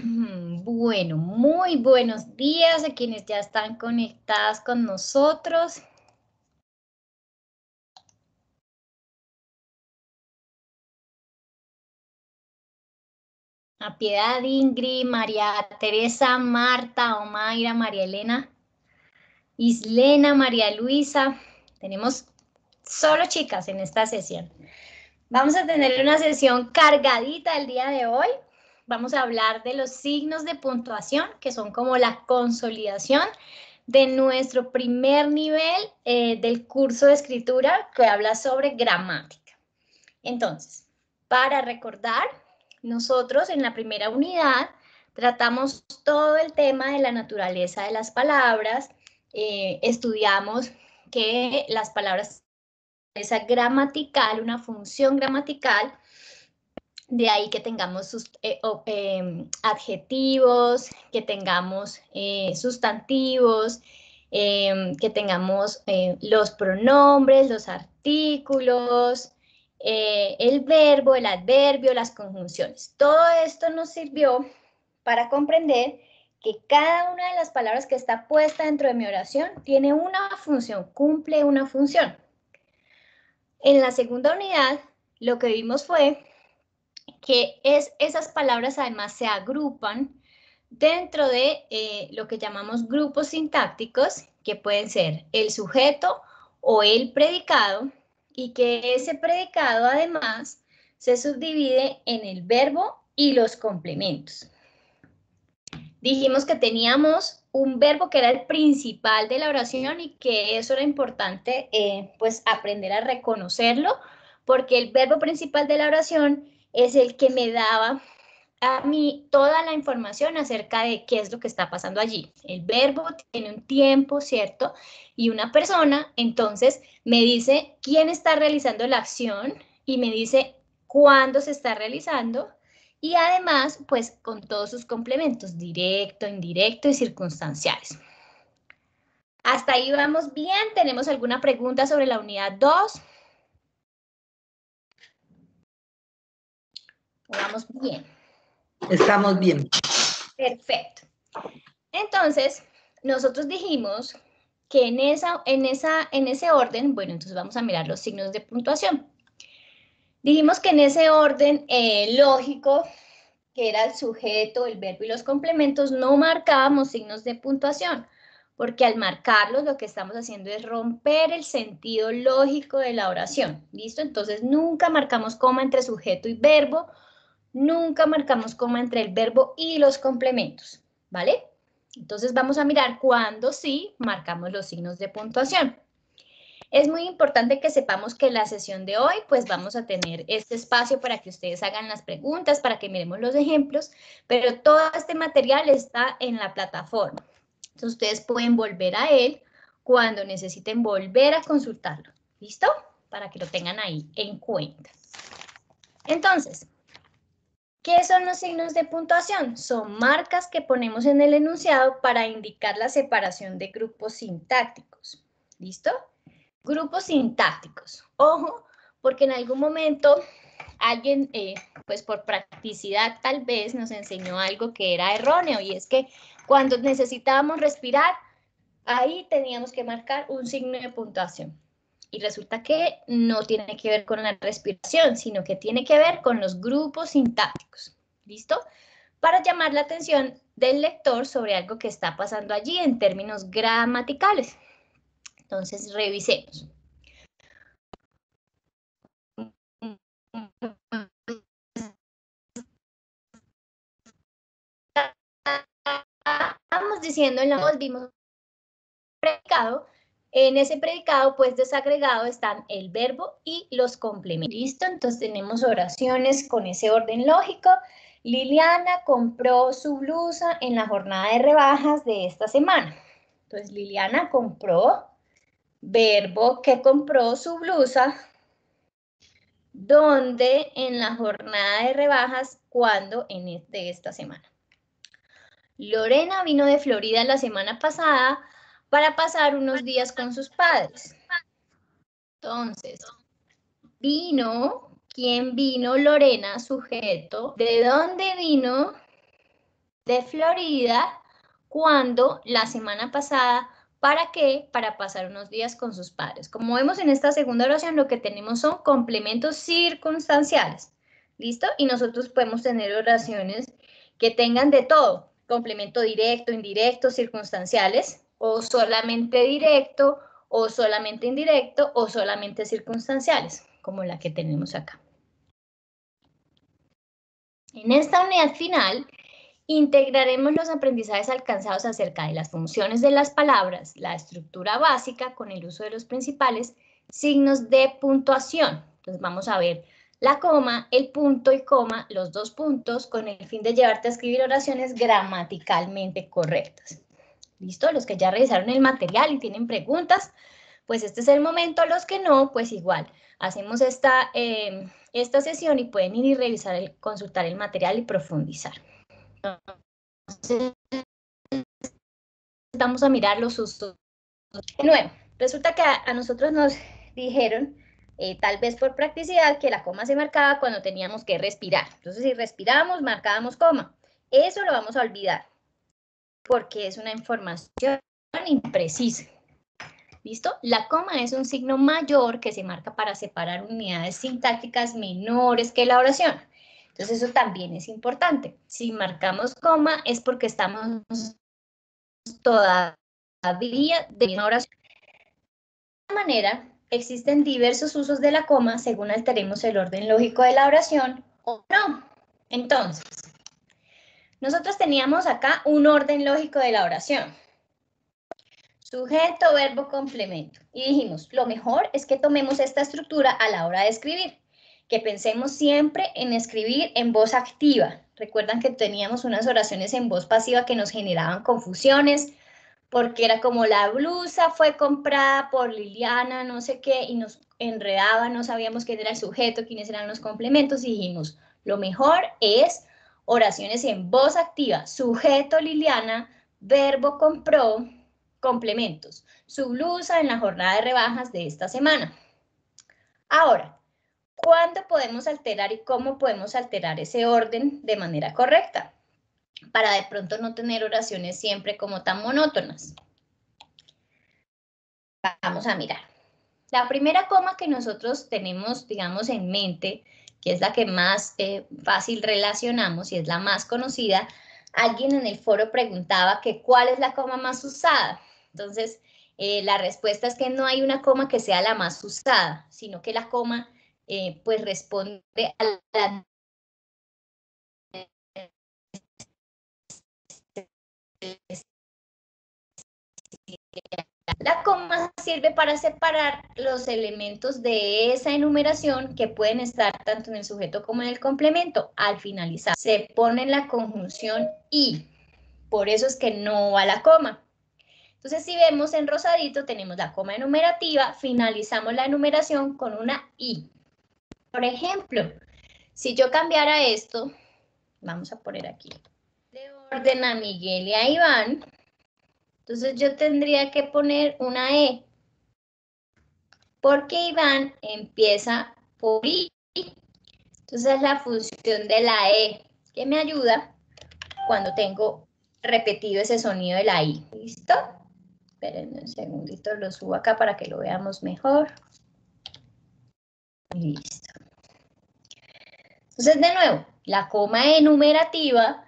Bueno, muy buenos días a quienes ya están conectadas con nosotros. A Piedad, Ingrid, María Teresa, Marta, Omaira, María Elena, Islena, María Luisa. Tenemos solo chicas en esta sesión. Vamos a tener una sesión cargadita el día de hoy. Vamos a hablar de los signos de puntuación, que son como la consolidación de nuestro primer nivel del curso de escritura que habla sobre gramática. Entonces, para recordar, nosotros en la primera unidad tratamos todo el tema de la naturaleza de las palabras, estudiamos que las palabras esa gramatical, una función gramatical, de ahí que tengamos adjetivos, que tengamos sustantivos, que tengamos los pronombres, los artículos, el verbo, el adverbio, las conjunciones. Todo esto nos sirvió para comprender que cada una de las palabras que está puesta dentro de mi oración tiene una función, cumple una función. En la segunda unidad, lo que vimos fue que esas palabras además se agrupan dentro de lo que llamamos grupos sintácticos, que pueden ser el sujeto o el predicado, y que ese predicado además se subdivide en el verbo y los complementos. Dijimos que teníamos un verbo que era el principal de la oración y que eso era importante pues aprender a reconocerlo, porque el verbo principal de la oración es el que me daba a mí toda la información acerca de qué es lo que está pasando allí. El verbo tiene un tiempo, ¿cierto? Y una persona, entonces, me dice quién está realizando la acción y me dice cuándo se está realizando. Y además, pues con todos sus complementos, directo, indirecto y circunstanciales. Hasta ahí vamos bien. ¿Tenemos alguna pregunta sobre la unidad 2? Vamos bien. Estamos bien. Perfecto. Entonces, nosotros dijimos que en ese orden, bueno, entonces vamos a mirar los signos de puntuación. Dijimos que en ese orden lógico, que era el sujeto, el verbo y los complementos, no marcábamos signos de puntuación, porque al marcarlos lo que estamos haciendo es romper el sentido lógico de la oración, ¿listo? Entonces nunca marcamos coma entre sujeto y verbo, nunca marcamos coma entre el verbo y los complementos, ¿vale? Entonces vamos a mirar cuándo sí marcamos los signos de puntuación. Es muy importante que sepamos que en la sesión de hoy pues vamos a tener este espacio para que ustedes hagan las preguntas, para que miremos los ejemplos, pero todo este material está en la plataforma. Entonces ustedes pueden volver a él cuando necesiten volver a consultarlo. ¿Listo? Para que lo tengan ahí en cuenta. Entonces, ¿qué son los signos de puntuación? Son marcas que ponemos en el enunciado para indicar la separación de grupos sintácticos. ¿Listo? Grupos sintácticos. Ojo, porque en algún momento alguien, pues por practicidad tal vez, nos enseñó algo que era erróneo, y es que cuando necesitábamos respirar, ahí teníamos que marcar un signo de puntuación. Y resulta que no tiene que ver con la respiración, sino que tiene que ver con los grupos sintácticos. ¿Listo? Para llamar la atención del lector sobre algo que está pasando allí en términos gramaticales. Entonces, revisemos. Estamos diciendo en la voz, vimos predicado. En ese predicado, pues desagregado, están el verbo y los complementos. ¿Listo? Entonces tenemos oraciones con ese orden lógico. Liliana compró su blusa en la jornada de rebajas de esta semana. Entonces Liliana compró, verbo que compró su blusa, ¿dónde? En la jornada de rebajas, ¿cuándo? De esta semana. Lorena vino de Florida la semana pasada para pasar unos días con sus padres. Entonces, vino, ¿quién vino? Lorena, sujeto. ¿De dónde vino? de Florida cuando la semana pasada, ¿para qué? Para pasar unos días con sus padres. Como vemos en esta segunda oración, lo que tenemos son complementos circunstanciales. ¿Listo? Y nosotros podemos tener oraciones que tengan de todo. Complemento directo, indirecto, circunstanciales, o solamente directo, o solamente indirecto, o solamente circunstanciales, como la que tenemos acá. En esta unidad final, integraremos los aprendizajes alcanzados acerca de las funciones de las palabras, la estructura básica con el uso de los principales signos de puntuación. Entonces vamos a ver la coma, el punto y coma, los dos puntos, con el fin de llevarte a escribir oraciones gramaticalmente correctas. ¿Listo? Los que ya revisaron el material y tienen preguntas, pues este es el momento. Los que no, pues igual, hacemos esta sesión y pueden ir y revisar, consultar el material y profundizar. Entonces, vamos a mirar los usos. De nuevo, resulta que a nosotros nos dijeron, tal vez por practicidad, que la coma se marcaba cuando teníamos que respirar. Entonces, si respirábamos, marcábamos coma. Eso lo vamos a olvidar, porque es una información imprecisa. ¿Listo? La coma es un signo mayor que se marca para separar unidades sintácticas menores que la oración. Entonces, eso también es importante. Si marcamos coma es porque estamos todavía de una oración. De esta manera, existen diversos usos de la coma según alteremos el orden lógico de la oración o no. Entonces, nosotros teníamos acá un orden lógico de la oración. Sujeto, verbo, complemento. Y dijimos, lo mejor es que tomemos esta estructura a la hora de escribir, que pensemos siempre en escribir en voz activa. Recuerdan que teníamos unas oraciones en voz pasiva que nos generaban confusiones, porque era como la blusa fue comprada por Liliana, no sé qué, y nos enredaba, no sabíamos quién era el sujeto, quiénes eran los complementos, y dijimos, lo mejor es oraciones en voz activa, sujeto Liliana, verbo compró, complementos, su blusa en la jornada de rebajas de esta semana. Ahora, ¿cuándo podemos alterar y cómo podemos alterar ese orden de manera correcta? Para de pronto no tener oraciones siempre como tan monótonas. Vamos a mirar. La primera coma que nosotros tenemos, digamos, en mente, que es la que más fácil relacionamos y es la más conocida, alguien en el foro preguntaba que cuál es la coma más usada. Entonces, la respuesta es que no hay una coma que sea la más usada, sino que la coma pues responde a la La coma sirve para separar los elementos de esa enumeración que pueden estar tanto en el sujeto como en el complemento. Al finalizar, se pone la conjunción y. Por eso es que no va la coma. Entonces, si vemos en rosadito, tenemos la coma enumerativa, finalizamos la enumeración con una i. Por ejemplo, si yo cambiara esto, vamos a poner aquí, de orden a Miguel y a Iván, entonces yo tendría que poner una E, porque Iván empieza por I. Entonces es la función de la E, que me ayuda cuando tengo repetido ese sonido de la I. ¿Listo? Esperen un segundito, lo subo acá para que lo veamos mejor. Listo. Entonces, de nuevo, la coma enumerativa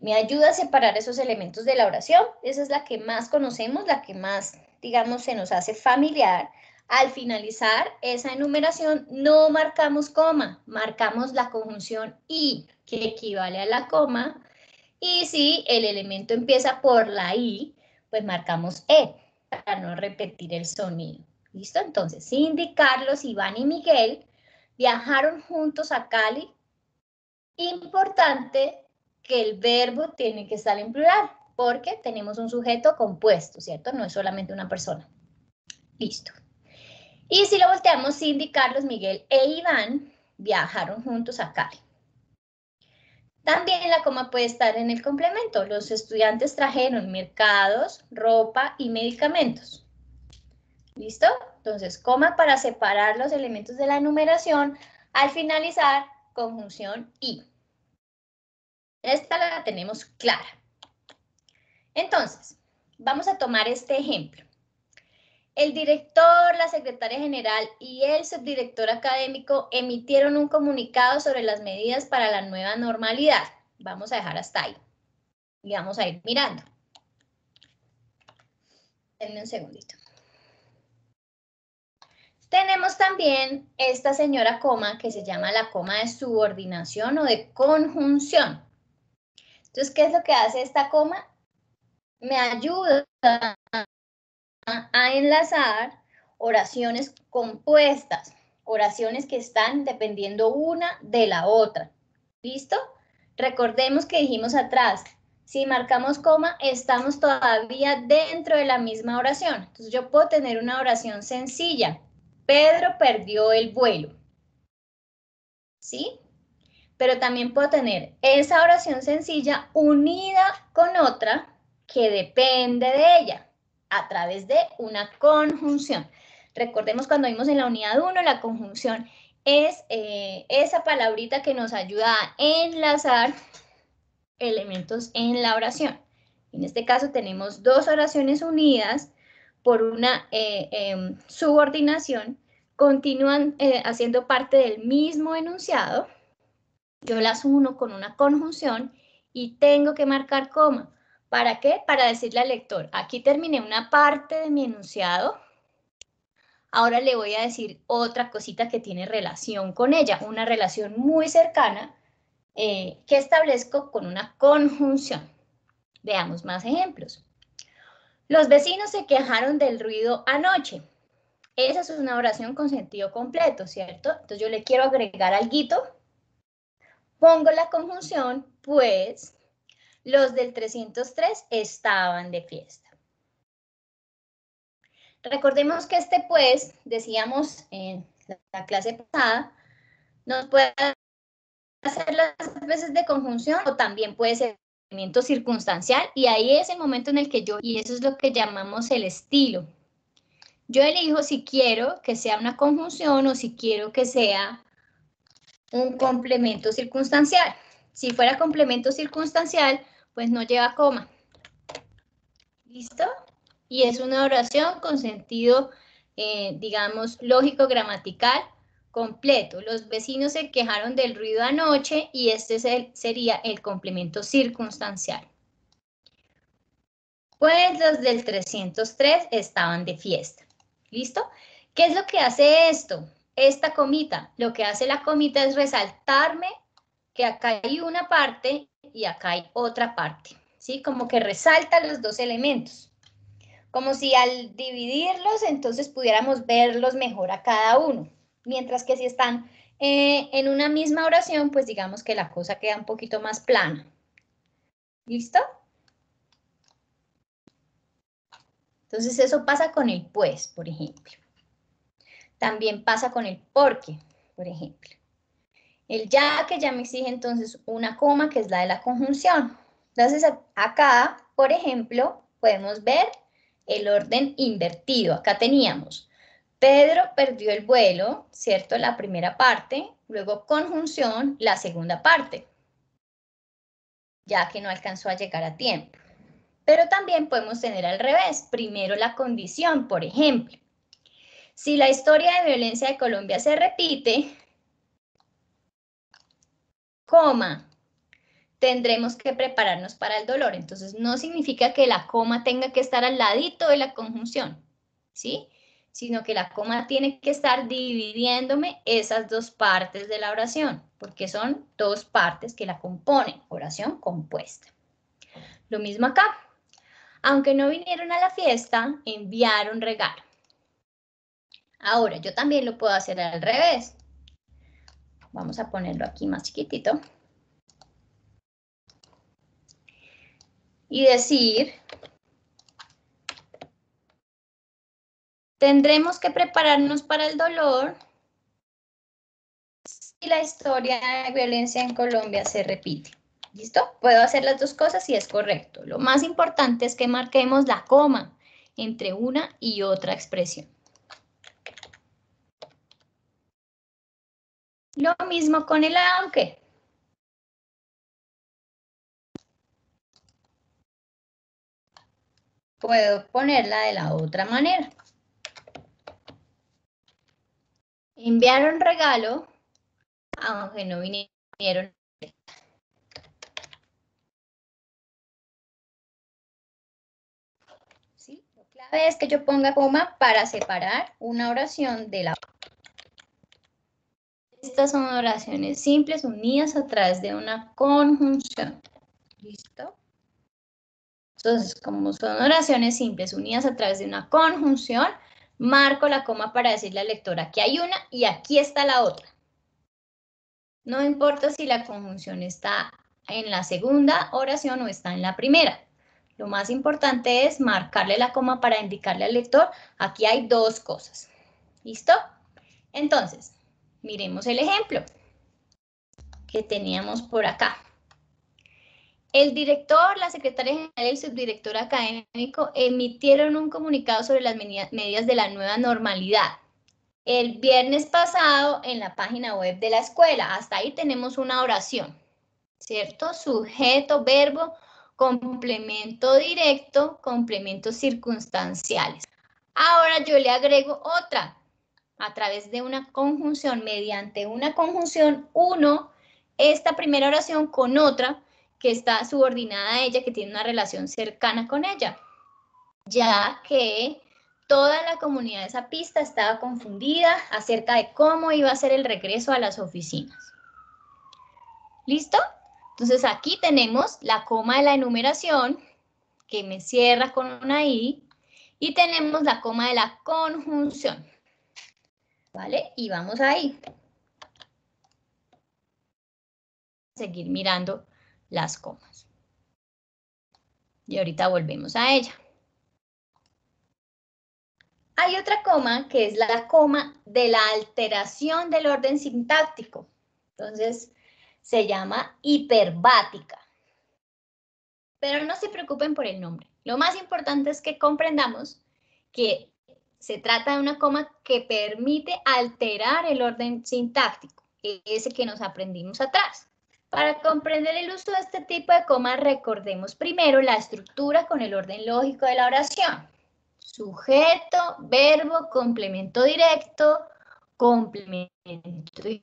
me ayuda a separar esos elementos de la oración. Esa es la que más conocemos, la que más, digamos, se nos hace familiar. Al finalizar esa enumeración, no marcamos coma, marcamos la conjunción y, que equivale a la coma. Y si el elemento empieza por la I, pues marcamos E, para no repetir el sonido. ¿Listo? Entonces, Cindy, Carlos, Iván y Miguel viajaron juntos a Cali. Importante que el verbo tiene que estar en plural, porque tenemos un sujeto compuesto, ¿cierto? No es solamente una persona. Listo. Y si lo volteamos, Cindy, Carlos, Miguel e Iván viajaron juntos a Cali. También la coma puede estar en el complemento. Los estudiantes trajeron mercados, ropa y medicamentos. ¿Listo? Entonces, coma para separar los elementos de la enumeración. Al finalizar, conjunción y. Esta la tenemos clara. Entonces, vamos a tomar este ejemplo. El director, la secretaria general y el subdirector académico emitieron un comunicado sobre las medidas para la nueva normalidad. Vamos a dejar hasta ahí y vamos a ir mirando. Denme un segundito. Tenemos también esta señora coma que se llama la coma de subordinación o de conjunción. Entonces, ¿qué es lo que hace esta coma? Me ayuda a enlazar oraciones compuestas, oraciones que están dependiendo una de la otra. ¿Listo? Recordemos que dijimos atrás, si marcamos coma, estamos todavía dentro de la misma oración. Entonces yo puedo tener una oración sencilla. Pedro perdió el vuelo. ¿Sí? Pero también puedo tener esa oración sencilla unida con otra que depende de ella a través de una conjunción. Recordemos cuando vimos en la unidad 1, la conjunción es esa palabrita que nos ayuda a enlazar elementos en la oración. En este caso tenemos dos oraciones unidas por una subordinación, continúan haciendo parte del mismo enunciado. Yo las uno con una conjunción y tengo que marcar coma. ¿Para qué? Para decirle al lector, aquí terminé una parte de mi enunciado, ahora le voy a decir otra cosita que tiene relación con ella, una relación muy cercana que establezco con una conjunción. Veamos más ejemplos. Los vecinos se quejaron del ruido anoche. Esa es una oración con sentido completo, ¿cierto? Entonces yo le quiero agregar alguito. Pongo la conjunción, pues los del 303 estaban de fiesta. Recordemos que este pues, decíamos en la clase pasada, nos puede hacer las veces de conjunción o también puede ser elemento circunstancial y ahí es el momento en el que y eso es lo que llamamos el estilo. Yo elijo si quiero que sea una conjunción o si quiero que sea un complemento circunstancial. Si fuera complemento circunstancial, pues no lleva coma. ¿Listo? Y es una oración con sentido, digamos, lógico-gramatical completo. Los vecinos se quejaron del ruido anoche y este sería el complemento circunstancial. Pues los del 303 estaban de fiesta. ¿Listo? ¿Qué es lo que hace esto? Esta comita. Lo que hace la comita es resaltarme que acá hay una parte y acá hay otra parte. ¿Sí? Como que resalta los dos elementos. Como si al dividirlos, entonces pudiéramos verlos mejor a cada uno. Mientras que si están en una misma oración, pues digamos que la cosa queda un poquito más plana. ¿Listo? Entonces eso pasa con el pues, por ejemplo. También pasa con el porque, por ejemplo. El ya que ya me exige entonces una coma, que es la de la conjunción. Entonces acá, por ejemplo, podemos ver el orden invertido. Acá teníamos Pedro perdió el vuelo, ¿cierto? La primera parte, luego conjunción, la segunda parte, ya que no alcanzó a llegar a tiempo. Pero también podemos tener al revés, primero la condición, por ejemplo. Si la historia de violencia de Colombia se repite, coma, tendremos que prepararnos para el dolor. Entonces, no significa que la coma tenga que estar al ladito de la conjunción, ¿sí? Sino que la coma tiene que estar dividiéndome esas dos partes de la oración, porque son dos partes que la componen, oración compuesta. Lo mismo acá. Aunque no vinieron a la fiesta, enviaron regalo. Ahora, yo también lo puedo hacer al revés. Vamos a ponerlo aquí más chiquitito. Y decir, tendremos que prepararnos para el dolor si la historia de violencia en Colombia se repite. ¿Listo? Puedo hacer las dos cosas y es correcto. Lo más importante es que marquemos la coma entre una y otra expresión. Lo mismo con el aunque. puedo ponerla de la otra manera. Enviaron regalo, aunque no vinieron. ¿Sí? Lo clave es que yo ponga coma para separar una oración de la otra. Estas son oraciones simples unidas a través de una conjunción. ¿Listo? Entonces, como son oraciones simples unidas a través de una conjunción, marco la coma para decirle al lector, aquí hay una y aquí está la otra. No importa si la conjunción está en la segunda oración o está en la primera. Lo más importante es marcarle la coma para indicarle al lector, aquí hay dos cosas. ¿Listo? Entonces, miremos el ejemplo que teníamos por acá. El director, la secretaria general y el subdirector académico emitieron un comunicado sobre las medidas de la nueva normalidad. El viernes pasado en la página web de la escuela, hasta ahí tenemos una oración, ¿cierto? Sujeto, verbo, complemento directo, complementos circunstanciales. Ahora yo le agrego otra, a través de una conjunción, mediante una conjunción, uno esta primera oración con otra que está subordinada a ella, que tiene una relación cercana con ella, ya que toda la comunidad de esa pista estaba confundida acerca de cómo iba a ser el regreso a las oficinas. ¿Listo? Entonces aquí tenemos la coma de la enumeración, que me cierra con una I, y tenemos la coma de la conjunción. ¿Vale? Y vamos ahí. Seguir mirando las comas. Y ahorita volvemos a ella. Hay otra coma que es la coma de la alteración del orden sintáctico. Entonces, se llama hiperbática. Pero no se preocupen por el nombre. Lo más importante es que comprendamos que se trata de una coma que permite alterar el orden sintáctico, ese que nos aprendimos atrás. Para comprender el uso de este tipo de comas, recordemos primero la estructura con el orden lógico de la oración. Sujeto, verbo, complemento directo, complemento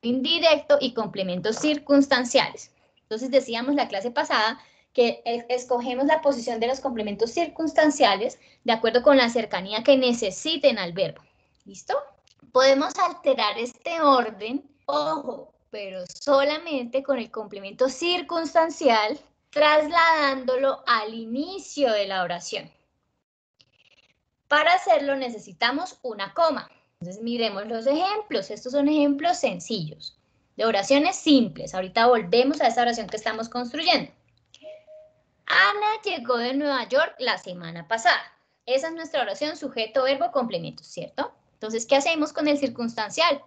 indirecto y complementos circunstanciales. Entonces decíamos la clase pasada que escogemos la posición de los complementos circunstanciales de acuerdo con la cercanía que necesiten al verbo. ¿Listo? Podemos alterar este orden, ojo, pero solamente con el complemento circunstancial, trasladándolo al inicio de la oración. Para hacerlo necesitamos una coma. Entonces miremos los ejemplos. Estos son ejemplos sencillos, de oraciones simples. Ahorita volvemos a esa oración que estamos construyendo. Ana llegó de Nueva York la semana pasada. Esa es nuestra oración sujeto, verbo, complemento, ¿cierto? Entonces, ¿qué hacemos con el circunstancial?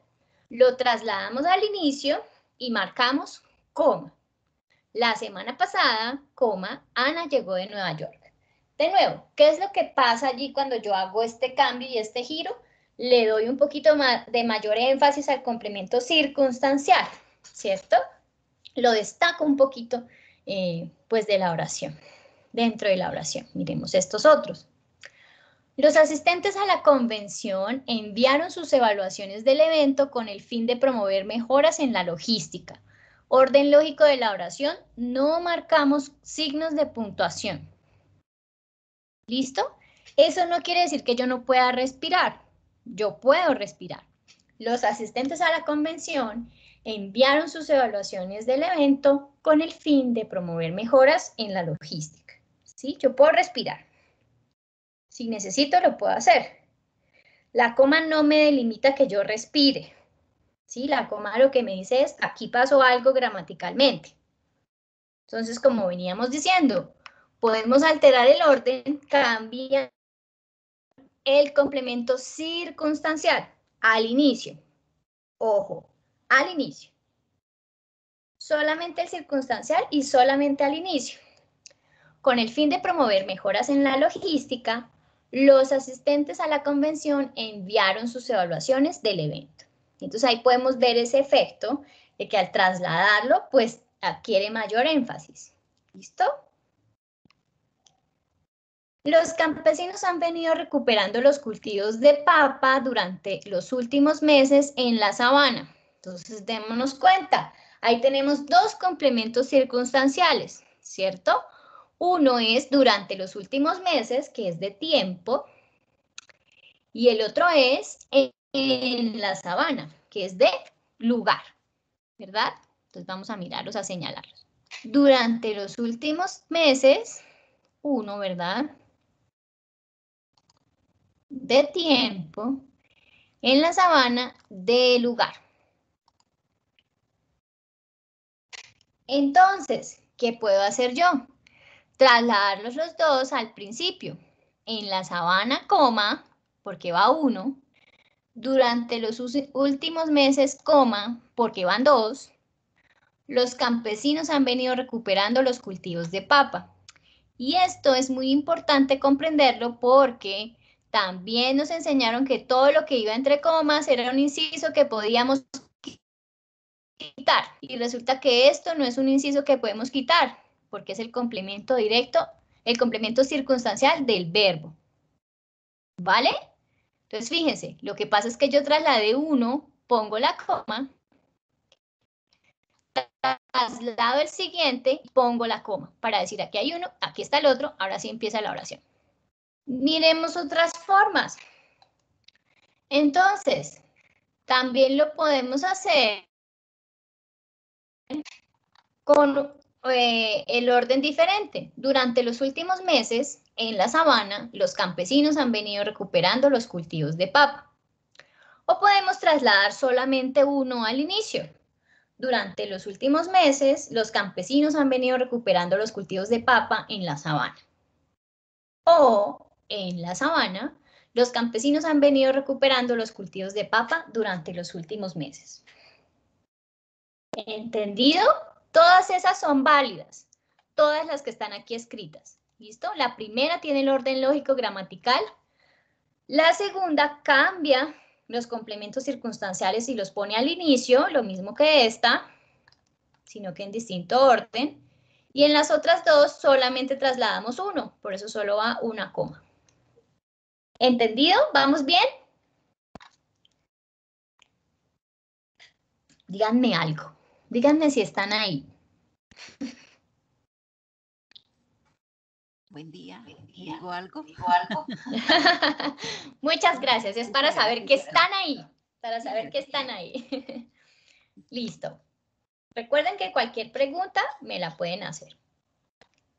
Lo trasladamos al inicio y marcamos coma. La semana pasada, coma, Ana llegó de Nueva York. De nuevo, ¿qué es lo que pasa allí cuando yo hago este cambio y este giro? Le doy un poquito de mayor énfasis al complemento circunstancial, ¿cierto? Lo destaco un poquito, pues, de la oración, dentro de la oración. Miremos estos otros. Los asistentes a la convención enviaron sus evaluaciones del evento con el fin de promover mejoras en la logística. Orden lógico de la oración, no marcamos signos de puntuación. ¿Listo? Eso no quiere decir que yo no pueda respirar. Yo puedo respirar. Los asistentes a la convención enviaron sus evaluaciones del evento con el fin de promover mejoras en la logística. ¿Sí? Yo puedo respirar. Si necesito, lo puedo hacer. La coma no me delimita que yo respire. ¿Sí? La coma lo que me dice es, aquí pasó algo gramaticalmente. Entonces, como veníamos diciendo, podemos alterar el orden, cambiar el complemento circunstancial al inicio. Ojo, al inicio. Solamente el circunstancial y solamente al inicio. Con el fin de promover mejoras en la logística, los asistentes a la convención enviaron sus evaluaciones del evento. Entonces ahí podemos ver ese efecto de que al trasladarlo, pues adquiere mayor énfasis. ¿Listo? Los campesinos han venido recuperando los cultivos de papa durante los últimos meses en la sabana. Entonces, démonos cuenta. Ahí tenemos dos complementos circunstanciales, ¿cierto? Uno es durante los últimos meses, que es de tiempo, y el otro es en la sabana, que es de lugar, ¿verdad? Entonces vamos a mirarlos, a señalarlos. Durante los últimos meses, uno, ¿verdad? De tiempo, en la sabana de lugar. Entonces, ¿qué puedo hacer yo? Trasladarlos los dos al principio. En la sabana, coma, porque va uno. Durante los últimos meses, coma, porque van dos. Los campesinos han venido recuperando los cultivos de papa. Y esto es muy importante comprenderlo porque también nos enseñaron que todo lo que iba entre comas era un inciso que podíamos quitar. Y resulta que esto no es un inciso que podemos quitar, porque es el complemento directo, el complemento circunstancial del verbo. ¿Vale? Entonces, fíjense, lo que pasa es que yo trasladé uno, pongo la coma, traslado el siguiente, pongo la coma, para decir aquí hay uno, aquí está el otro, ahora sí empieza la oración. Miremos otras formas. Entonces, también lo podemos hacer con el orden diferente. Durante los últimos meses, en la sabana, los campesinos han venido recuperando los cultivos de papa. O podemos trasladar solamente uno al inicio. Durante los últimos meses, los campesinos han venido recuperando los cultivos de papa en la sabana. O, en la sabana, los campesinos han venido recuperando los cultivos de papa durante los últimos meses. ¿Entendido? Todas esas son válidas, todas las que están aquí escritas. ¿Listo? La primera tiene el orden lógico gramatical. La segunda cambia los complementos circunstanciales y los pone al inicio, lo mismo que esta, sino que en distinto orden. Y en las otras dos solamente trasladamos uno, por eso solo va una coma. ¿Entendido? ¿Vamos bien? Díganme algo. Díganme si están ahí. Buen día. ¿Digo algo? Muchas gracias. Es para saber que están ahí. Para saber que están ahí. Listo. Recuerden que cualquier pregunta me la pueden hacer.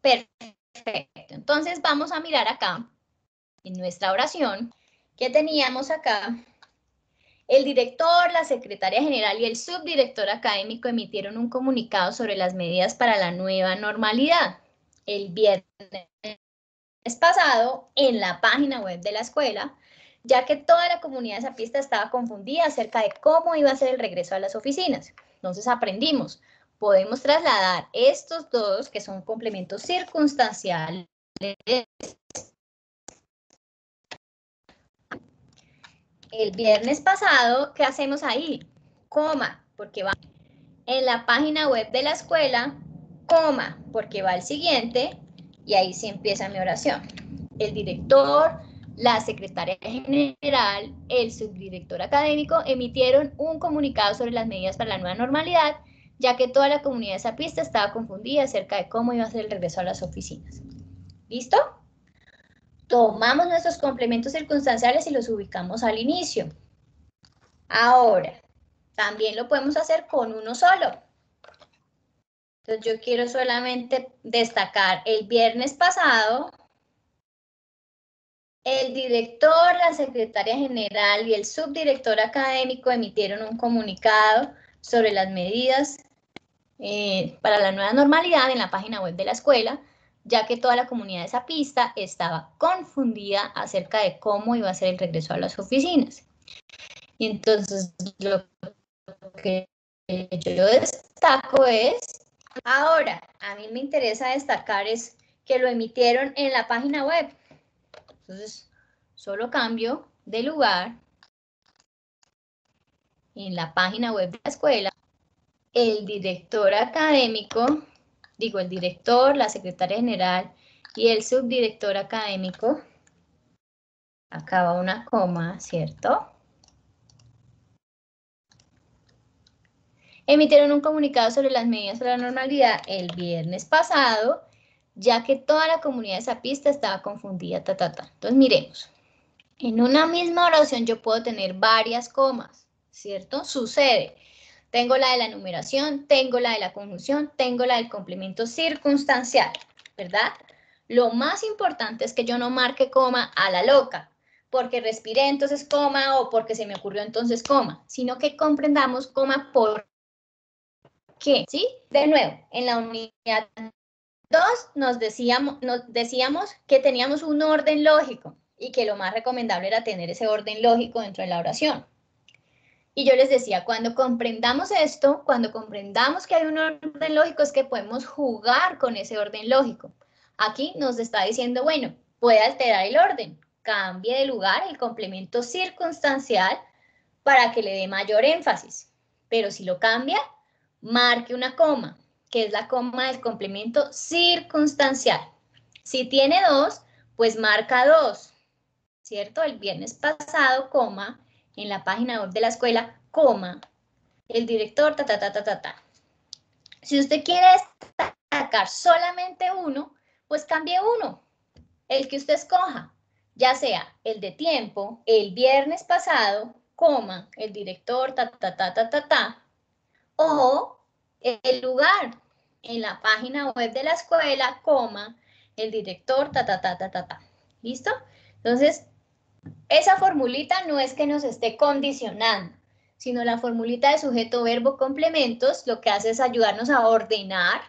Perfecto. Entonces vamos a mirar acá, en nuestra oración, que teníamos acá. El director, la secretaria general y el subdirector académico emitieron un comunicado sobre las medidas para la nueva normalidad el viernes pasado en la página web de la escuela, ya que toda la comunidad de Zapista estaba confundida acerca de cómo iba a ser el regreso a las oficinas. Entonces aprendimos, podemos trasladar estos dos, que son complementos circunstanciales, el viernes pasado, ¿qué hacemos ahí? Coma, porque va en la página web de la escuela, coma, porque va el siguiente, y ahí sí empieza mi oración. El director, la secretaria general, el subdirector académico emitieron un comunicado sobre las medidas para la nueva normalidad, ya que toda la comunidad de Zapista estaba confundida acerca de cómo iba a ser el regreso a las oficinas. ¿Listo? Tomamos nuestros complementos circunstanciales y los ubicamos al inicio. Ahora, también lo podemos hacer con uno solo. Entonces yo quiero solamente destacar el viernes pasado, el director, la secretaria general y el subdirector académico emitieron un comunicado sobre las medidas para la nueva normalidad en la página web de la escuela, ya que toda la comunidad de Zapista estaba confundida acerca de cómo iba a ser el regreso a las oficinas. Y entonces lo que yo destaco es, ahora, a mí me interesa destacar es que lo emitieron en la página web. Entonces, solo cambio de lugar en la página web de la escuela. El director académico, digo, el director, la secretaria general y el subdirector académico, acá va una coma, ¿cierto? Emitieron un comunicado sobre las medidas para la normalidad el viernes pasado, ya que toda la comunidad de Zapista estaba confundida, Entonces, miremos. En una misma oración yo puedo tener varias comas, ¿cierto? Sucede. Tengo la de la numeración, tengo la de la conjunción, tengo la del complemento circunstancial, ¿verdad? Lo más importante es que yo no marque coma a la loca, porque respiré entonces coma o porque se me ocurrió entonces coma, sino que comprendamos coma por qué, ¿sí? De nuevo, en la unidad 2 nos decíamos que teníamos un orden lógico y que lo más recomendable era tener ese orden lógico dentro de la oración. Y yo les decía, cuando comprendamos esto, cuando comprendamos que hay un orden lógico, es que podemos jugar con ese orden lógico. Aquí nos está diciendo, bueno, puede alterar el orden, cambie de lugar el complemento circunstancial para que le dé mayor énfasis. Pero si lo cambia, marque una coma, que es la coma del complemento circunstancial. Si tiene 2, pues marca 2, ¿cierto? El viernes pasado, coma, en la página web de la escuela, coma, el director, Si usted quiere destacar solamente uno, pues cambie uno, el que usted escoja, ya sea el de tiempo, el viernes pasado, coma, el director, o el lugar, en la página web de la escuela, coma, el director, ¿Listo? Entonces, esa formulita no es que nos esté condicionando, sino la formulita de sujeto, verbo, complementos, lo que hace es ayudarnos a ordenar,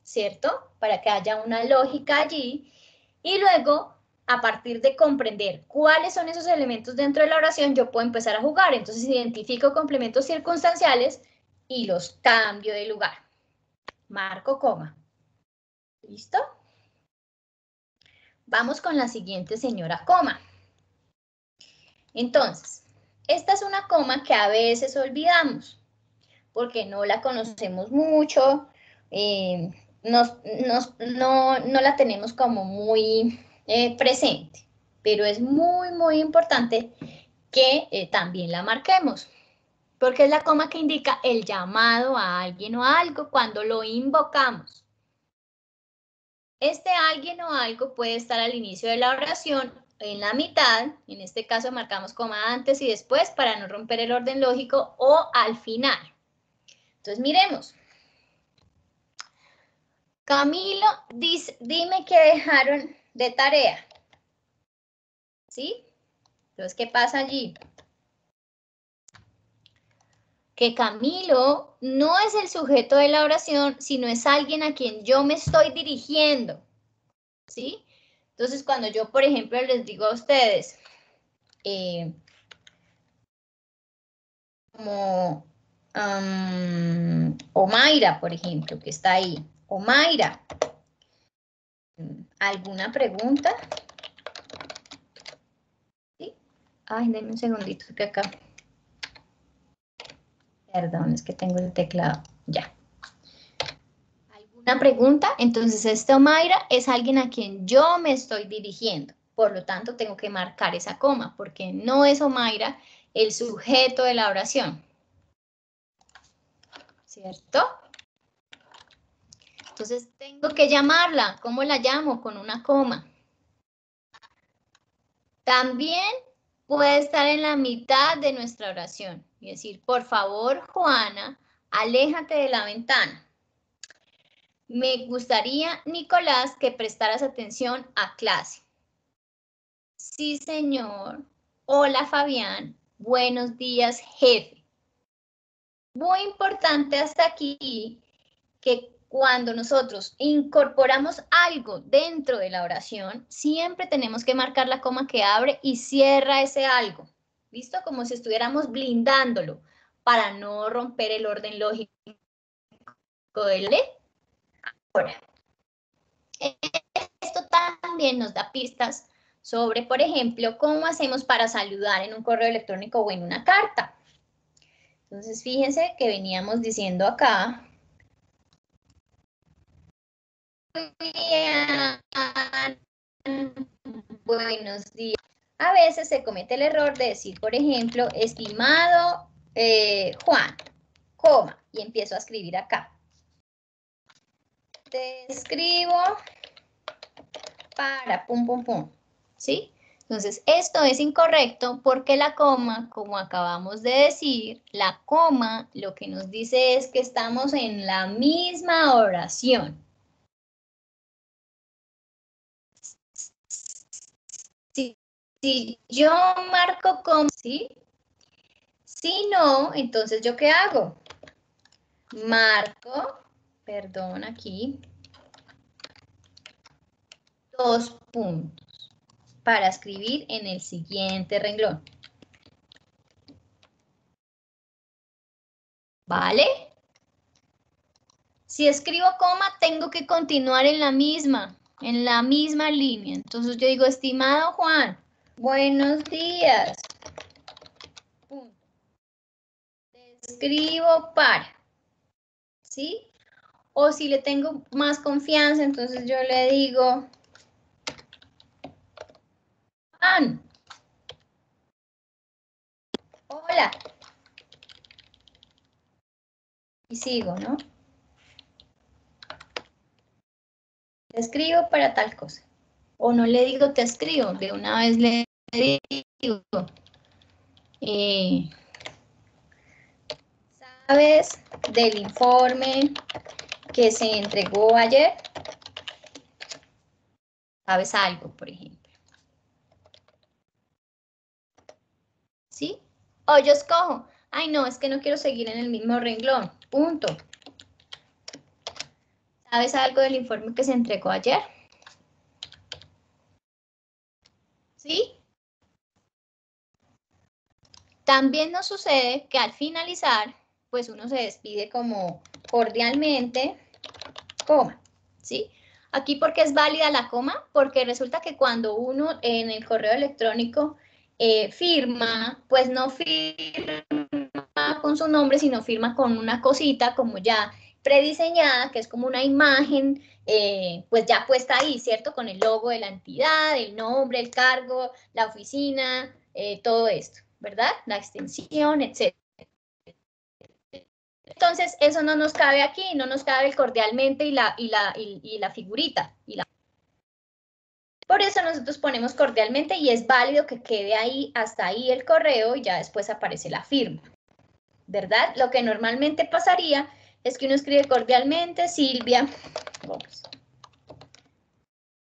¿cierto? Para que haya una lógica allí. Y luego, a partir de comprender cuáles son esos elementos dentro de la oración, yo puedo empezar a jugar. Entonces, identifico complementos circunstanciales y los cambio de lugar. Marco coma. ¿Listo? Vamos con la siguiente señora coma. Entonces, esta es una coma que a veces olvidamos porque no la conocemos mucho, no la tenemos como muy presente, pero es muy, muy importante que también la marquemos, porque es la coma que indica el llamado a alguien o a algo cuando lo invocamos. Este alguien o algo puede estar al inicio de la oración, en la mitad, en este caso marcamos coma antes y después para no romper el orden lógico, o al final. Entonces miremos. Camilo, dime qué dejaron de tarea. ¿Sí? Entonces, ¿qué pasa allí? Que Camilo no es el sujeto de la oración, sino es alguien a quien yo me estoy dirigiendo. ¿Sí? Entonces, cuando yo, por ejemplo, les digo a ustedes, como Omaira, por ejemplo, que está ahí. Omaira, ¿alguna pregunta? ¿Sí? Ay, denme un segundito que acá. Perdón, es que tengo el teclado. Ya. ¿Alguna pregunta? Entonces, esta Omaira es alguien a quien yo me estoy dirigiendo. Por lo tanto, tengo que marcar esa coma, porque no es Omaira el sujeto de la oración. ¿Cierto? Entonces, tengo que llamarla. ¿Cómo la llamo? Con una coma. También puede estar en la mitad de nuestra oración y decir, por favor, Juana, aléjate de la ventana. Me gustaría, Nicolás, que prestaras atención a clase. Sí, señor. Hola, Fabián. Buenos días, jefe. Muy importante hasta aquí que cuando nosotros incorporamos algo dentro de la oración, siempre tenemos que marcar la coma que abre y cierra ese algo. ¿Listo? Como si estuviéramos blindándolo para no romper el orden lógico del le. Ahora, esto también nos da pistas sobre, por ejemplo, cómo hacemos para saludar en un correo electrónico o en una carta. Entonces, fíjense que veníamos diciendo acá Buenos días. A veces se comete el error de decir, por ejemplo, estimado Juan, coma, y empiezo a escribir acá. Te escribo para pum, pum, pum, ¿sí? Entonces, esto es incorrecto porque la coma, como acabamos de decir, la coma lo que nos dice es que estamos en la misma oración. Si yo marco coma, ¿sí? Si no, entonces, ¿yo qué hago? Marco, perdón, aquí, 2 puntos para escribir en el siguiente renglón. ¿Vale? Si escribo coma, tengo que continuar en la misma línea. Entonces yo digo, estimado Juan, buenos días. Punto. Te escribo para, ¿sí? O si le tengo más confianza, entonces yo le digo, Juan, hola. Y sigo, ¿no? Te escribo para tal cosa. O no le digo te escribo, de una vez le digo, ¿sabes del informe que se entregó ayer? ¿Sabes algo, por ejemplo? ¿Sí? O yo escojo, ay no, es que no quiero seguir en el mismo renglón, punto. ¿Sabes algo del informe que se entregó ayer? ¿Sí? También nos sucede que al finalizar, pues uno se despide como cordialmente, coma, ¿sí? Aquí, ¿por qué es válida la coma? Porque resulta que cuando uno en el correo electrónico firma, pues no firma con su nombre, sino firma con una cosita como ya prediseñada, que es como una imagen, pues ya puesta ahí, ¿cierto? Con el logo de la entidad, el nombre, el cargo, la oficina, todo esto, ¿verdad? La extensión, etc. Entonces, eso no nos cabe aquí, no nos cabe el cordialmente y la figurita. Por eso nosotros ponemos cordialmente y es válido que quede ahí, hasta ahí el correo y ya después aparece la firma, ¿verdad? Lo que normalmente pasaría es que uno escribe cordialmente, Silvia, vamos,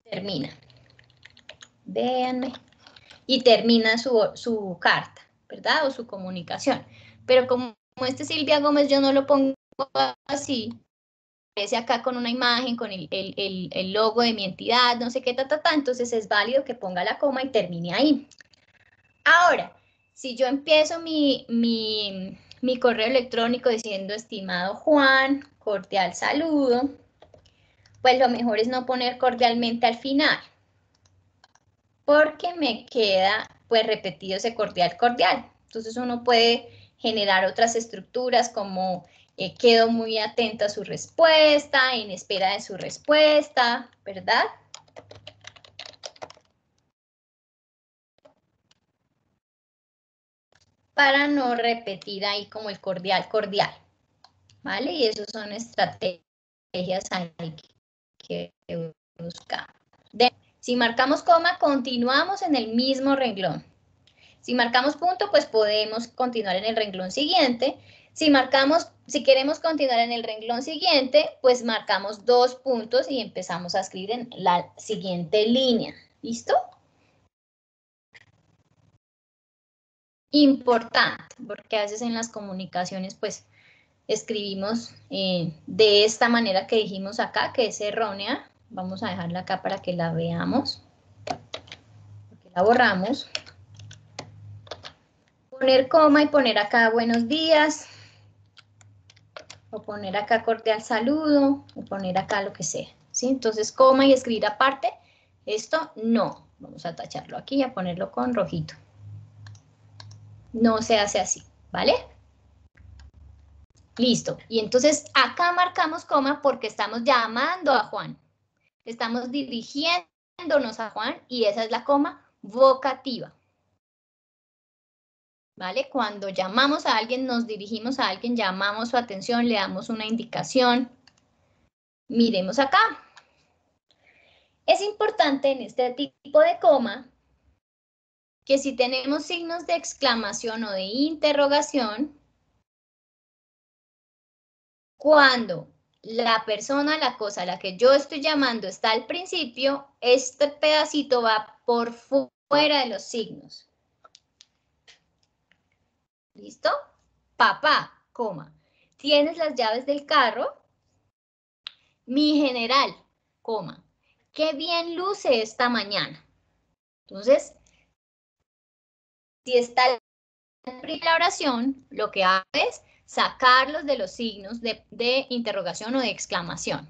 termina, véanme, y termina su carta, ¿verdad? O su comunicación. Pero como este Silvia Gómez yo no lo pongo así, aparece acá con una imagen, con el logo de mi entidad, no sé qué, entonces es válido que ponga la coma y termine ahí. Ahora, si yo empiezo mi correo electrónico diciendo, estimado Juan, cordial saludo, pues lo mejor es no poner cordialmente al final, porque me queda pues repetido ese cordial. Entonces uno puede generar otras estructuras como quedo muy atenta a su respuesta, en espera de su respuesta, ¿verdad? Para no repetir ahí como el cordial, ¿vale? Y eso son estrategias ahí que buscamos. Si marcamos coma, continuamos en el mismo renglón. Si marcamos punto, pues podemos continuar en el renglón siguiente. Si queremos continuar en el renglón siguiente, pues marcamos 2 puntos y empezamos a escribir en la siguiente línea. ¿Listo? Importante, porque a veces en las comunicaciones, pues, escribimos de esta manera que dijimos acá, que es errónea. Vamos a dejarla acá para que la veamos. Porque la borramos. Poner coma y poner acá buenos días. O poner acá cordial saludo. O poner acá lo que sea. ¿Sí? Entonces, coma y escribir aparte. Esto no. Vamos a tacharlo aquí y a ponerlo con rojito. No se hace así, ¿vale? Listo. Y entonces acá marcamos coma porque estamos llamando a Juan. Estamos dirigiéndonos a Juan y esa es la coma vocativa. ¿Vale? Cuando llamamos a alguien, nos dirigimos a alguien, llamamos su atención, le damos una indicación. Miremos acá. Es importante en este tipo de coma que si tenemos signos de exclamación o de interrogación, cuando la persona, la cosa a la que yo estoy llamando está al principio, este pedacito va por fuera de los signos. ¿Listo? Papá, coma. ¿Tienes las llaves del carro? Mi general, coma. Qué bien luce esta mañana. Entonces, si está en la oración, lo que hago es sacarlos de los signos de interrogación o de exclamación.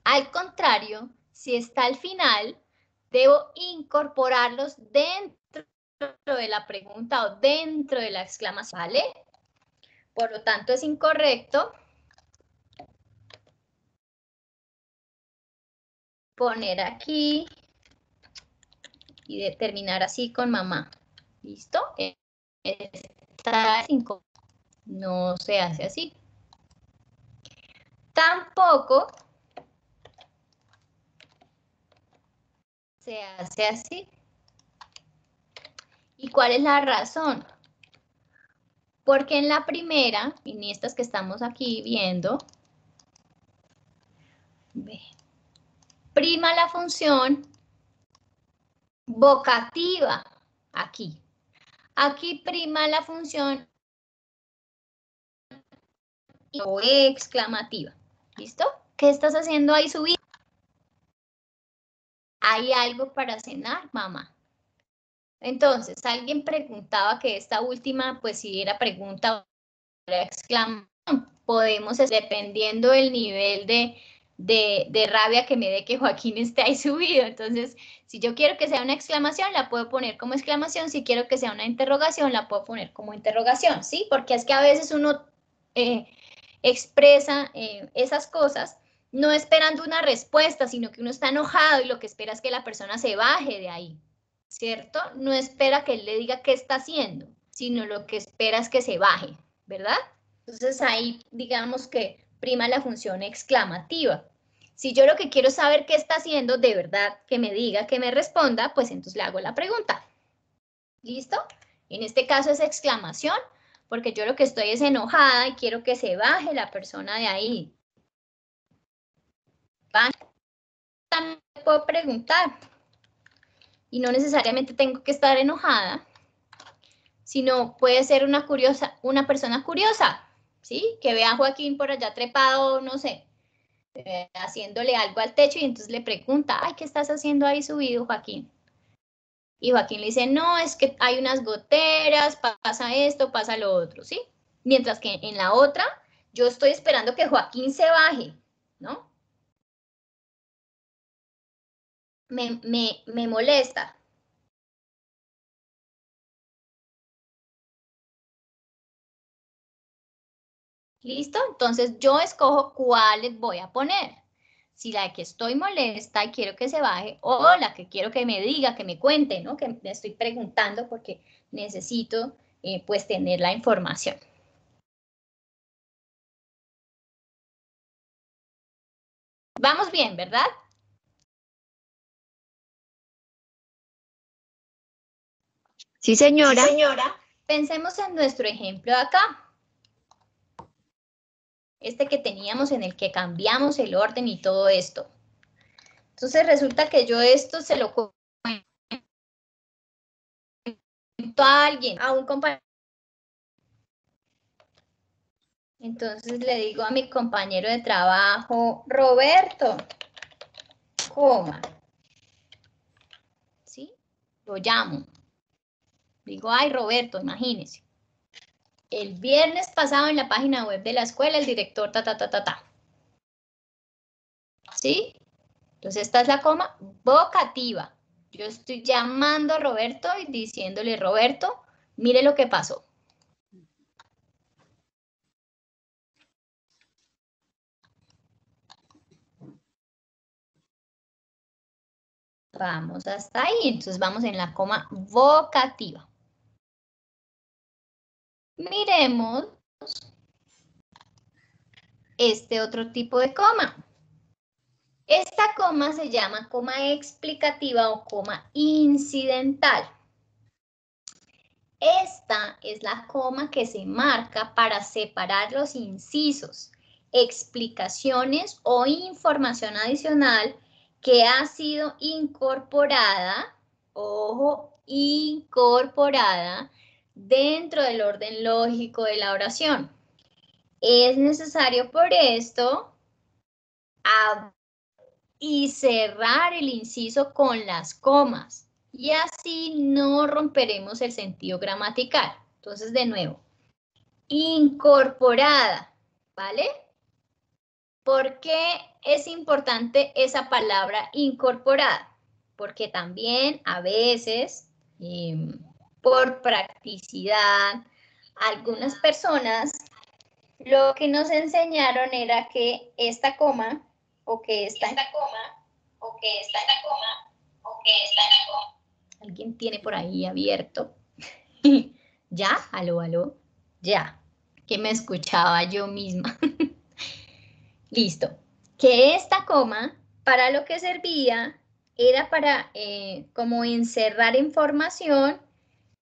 Al contrario, si está al final, debo incorporarlos dentro de la pregunta o dentro de la exclamación, ¿vale? Por lo tanto, es incorrecto poner aquí y determinar así con mamá. ¿Listo? Esta no se hace así. Tampoco se hace así. ¿Y cuál es la razón? Porque en la primera, en estas que estamos aquí viendo, prima la función vocativa, aquí. Aquí prima la función o exclamativa. ¿Listo? ¿Qué estás haciendo ahí, subir? ¿Hay algo para cenar, mamá? Entonces, alguien preguntaba que esta última, pues si era pregunta o era exclamación. Podemos, dependiendo del nivel de rabia que me dé que Joaquín esté ahí subido. Entonces, si yo quiero que sea una exclamación, la puedo poner como exclamación. Si quiero que sea una interrogación, la puedo poner como interrogación, ¿sí? Porque es que a veces uno expresa esas cosas no esperando una respuesta, sino que uno está enojado y lo que espera es que la persona se baje de ahí, ¿cierto? No espera que él le diga qué está haciendo, sino lo que espera es que se baje, ¿verdad? Entonces ahí digamos que prima la función exclamativa. Si yo lo que quiero es saber qué está haciendo, de verdad, que me diga, que me responda, pues entonces le hago la pregunta. ¿Listo? En este caso es exclamación, porque yo lo que estoy es enojada y quiero que se baje la persona de ahí. También puedo preguntar. Y no necesariamente tengo que estar enojada, sino puede ser una persona curiosa, ¿sí? Que vea a Joaquín por allá trepado, no sé, haciéndole algo al techo y entonces le pregunta, ay, ¿qué estás haciendo ahí subido, Joaquín? Y Joaquín le dice, no, es que hay unas goteras, pasa esto, pasa lo otro, ¿sí? Mientras que en la otra, yo estoy esperando que Joaquín se baje, ¿no? Me molesta. ¿Listo? Entonces yo escojo cuáles voy a poner. Si la que estoy molesta y quiero que se baje, o la que quiero que me diga, que me cuente, ¿no? Que me estoy preguntando porque necesito, pues, tener la información. Vamos bien, ¿verdad? Sí, señora. Sí, señora. Pensemos en nuestro ejemplo de acá. Este que teníamos en el que cambiamos el orden y todo esto. Entonces resulta que yo esto se lo cuento a alguien, a un compañero. Entonces le digo a mi compañero de trabajo, Roberto, coma, ¿sí? Lo llamo. Digo, ay, Roberto, imagínese. El viernes pasado en la página web de la escuela, el director, ¿sí? Entonces esta es la coma vocativa. Yo estoy llamando a Roberto y diciéndole, Roberto, mire lo que pasó. Vamos hasta ahí, entonces vamos en la coma vocativa. Miremos este otro tipo de coma. Esta coma se llama coma explicativa o coma incidental. Esta es la coma que se marca para separar los incisos, explicaciones o información adicional que ha sido incorporada, ojo, incorporada dentro del orden lógico de la oración. Es necesario por esto y cerrar el inciso con las comas. Y así no romperemos el sentido gramatical. Entonces, de nuevo, incorporada, ¿vale? ¿Por qué es importante esa palabra incorporada? Porque también a veces, por practicidad, algunas personas lo que nos enseñaron era que esta coma, o que esta coma, o que esta coma, o que esta coma. ¿Alguien tiene por ahí abierto? ¿Ya? ¿Aló, aló? Ya. Que me escuchaba yo misma. Listo. Que esta coma, para lo que servía, era para como encerrar información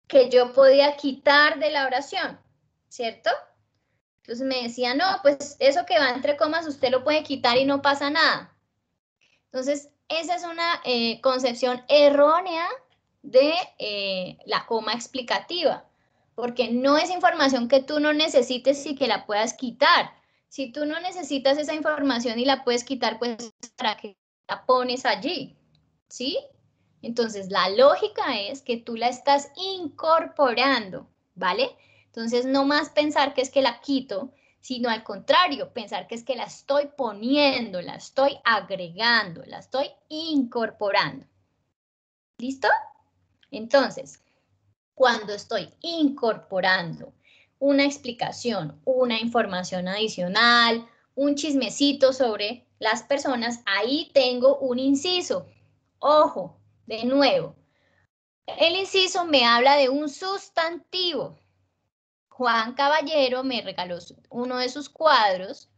que yo podía quitar de la oración, ¿cierto? Entonces me decía, no, pues eso que va entre comas usted lo puede quitar y no pasa nada. Entonces, esa es una concepción errónea de la coma explicativa, porque no es información que tú no necesites y que la puedas quitar. Si tú no necesitas esa información y la puedes quitar, pues ¿para qué la pones allí? ¿Sí? Entonces, la lógica es que tú la estás incorporando, ¿vale? Entonces, no más pensar que es que la quito, sino al contrario, pensar que es que la estoy poniendo, la estoy agregando, la estoy incorporando. ¿Listo? Entonces, cuando estoy incorporando una explicación, una información adicional, un chismecito sobre las personas, ahí tengo un inciso. Ojo, de nuevo, el inciso me habla de un sustantivo. Juan Caballero me regaló uno de sus cuadros.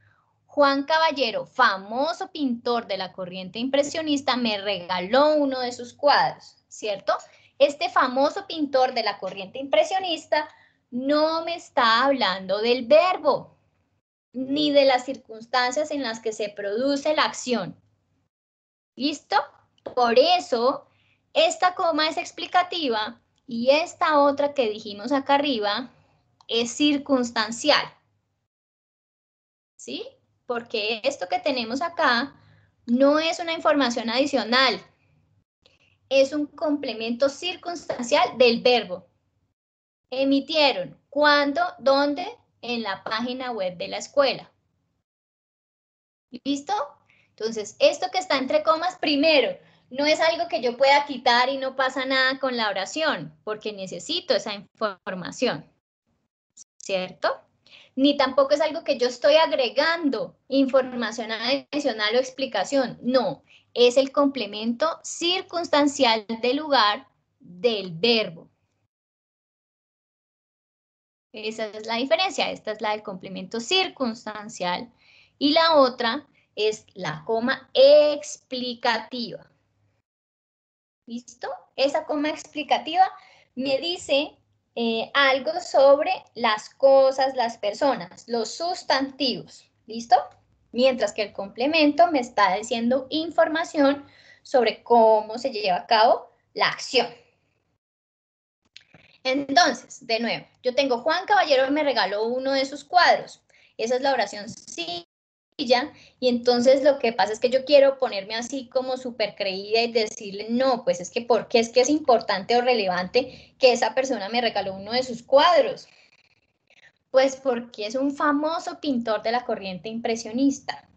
Juan Caballero, famoso pintor de la corriente impresionista, me regaló uno de sus cuadros, ¿cierto? Este famoso pintor de la corriente impresionista no me está hablando del verbo, ni de las circunstancias en las que se produce la acción. ¿Listo? Por eso, esta coma es explicativa y esta otra que dijimos acá arriba es circunstancial. ¿Sí? Porque esto que tenemos acá no es una información adicional, es un complemento circunstancial del verbo. Emitieron, ¿cuándo? ¿Dónde? En la página web de la escuela. ¿Listo? Entonces, esto que está entre comas, primero, no es algo que yo pueda quitar y no pasa nada con la oración, porque necesito esa información, ¿cierto? Ni tampoco es algo que yo estoy agregando información adicional o explicación. No, es el complemento circunstancial del lugar del verbo. Esa es la diferencia. Esta es la del complemento circunstancial y la otra es la coma explicativa. ¿Listo? Esa coma explicativa me dice algo sobre las cosas, las personas, los sustantivos, ¿listo? Mientras que el complemento me está diciendo información sobre cómo se lleva a cabo la acción. Entonces, de nuevo, yo tengo Juan Caballero me regaló uno de sus cuadros. Esa es la oración sí. Y entonces lo que pasa es que yo quiero ponerme así como súper creída y decirle, no, pues es que ¿por qué es que es importante o relevante que esa persona me regaló uno de sus cuadros? Pues porque es un famoso pintor de la corriente impresionista.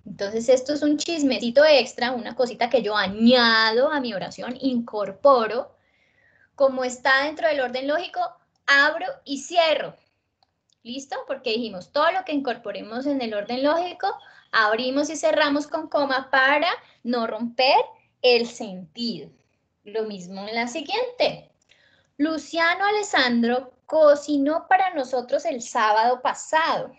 Entonces esto es un chismecito extra, una cosita que yo añado a mi oración, incorporo. Como está dentro del orden lógico, abro y cierro. ¿Listo? Porque dijimos, todo lo que incorporemos en el orden lógico, abrimos y cerramos con coma para no romper el sentido. Lo mismo en la siguiente. Luciano Alessandro cocinó para nosotros el sábado pasado.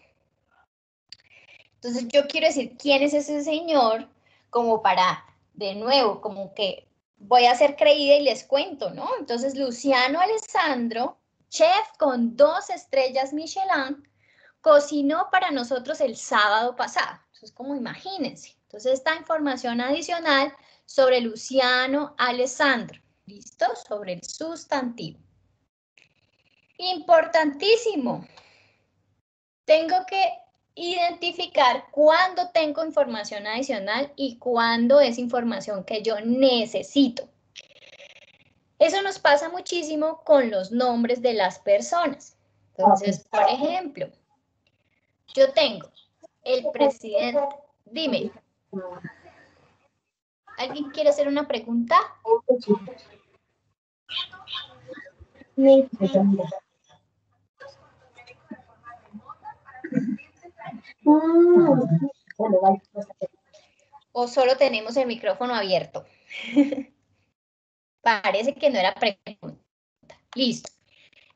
Entonces yo quiero decir quién es ese señor como para, de nuevo, como que voy a ser creída y les cuento, ¿no? Entonces Luciano Alessandro, chef con 2 estrellas Michelin, cocinó para nosotros el sábado pasado. Entonces, como imagínense. Entonces, esta información adicional sobre Luciano Alessandro. ¿Listo? Sobre el sustantivo. Importantísimo. Tengo que identificar cuándo tengo información adicional y cuándo es información que yo necesito. Eso nos pasa muchísimo con los nombres de las personas. Entonces, por ejemplo, yo tengo el presidente. Dime. ¿Alguien quiere hacer una pregunta? ¿O solo tenemos el micrófono abierto? Parece que no era pregunta. Listo.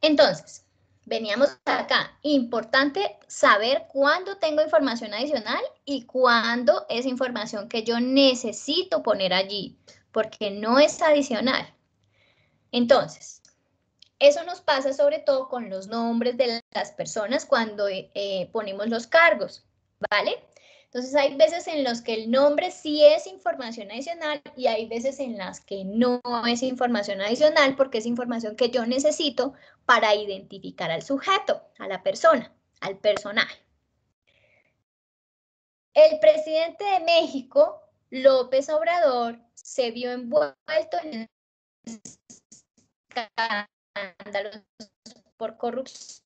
Entonces, veníamos acá. Importante saber cuándo tengo información adicional y cuándo es información que yo necesito poner allí, porque no es adicional. Entonces, eso nos pasa sobre todo con los nombres de las personas cuando ponemos los cargos, ¿vale? Entonces hay veces en los que el nombre sí es información adicional y hay veces en las que no es información adicional porque es información que yo necesito para identificar al sujeto, a la persona, al personaje. El presidente de México, López Obrador, se vio envuelto en escándalos por corrupción.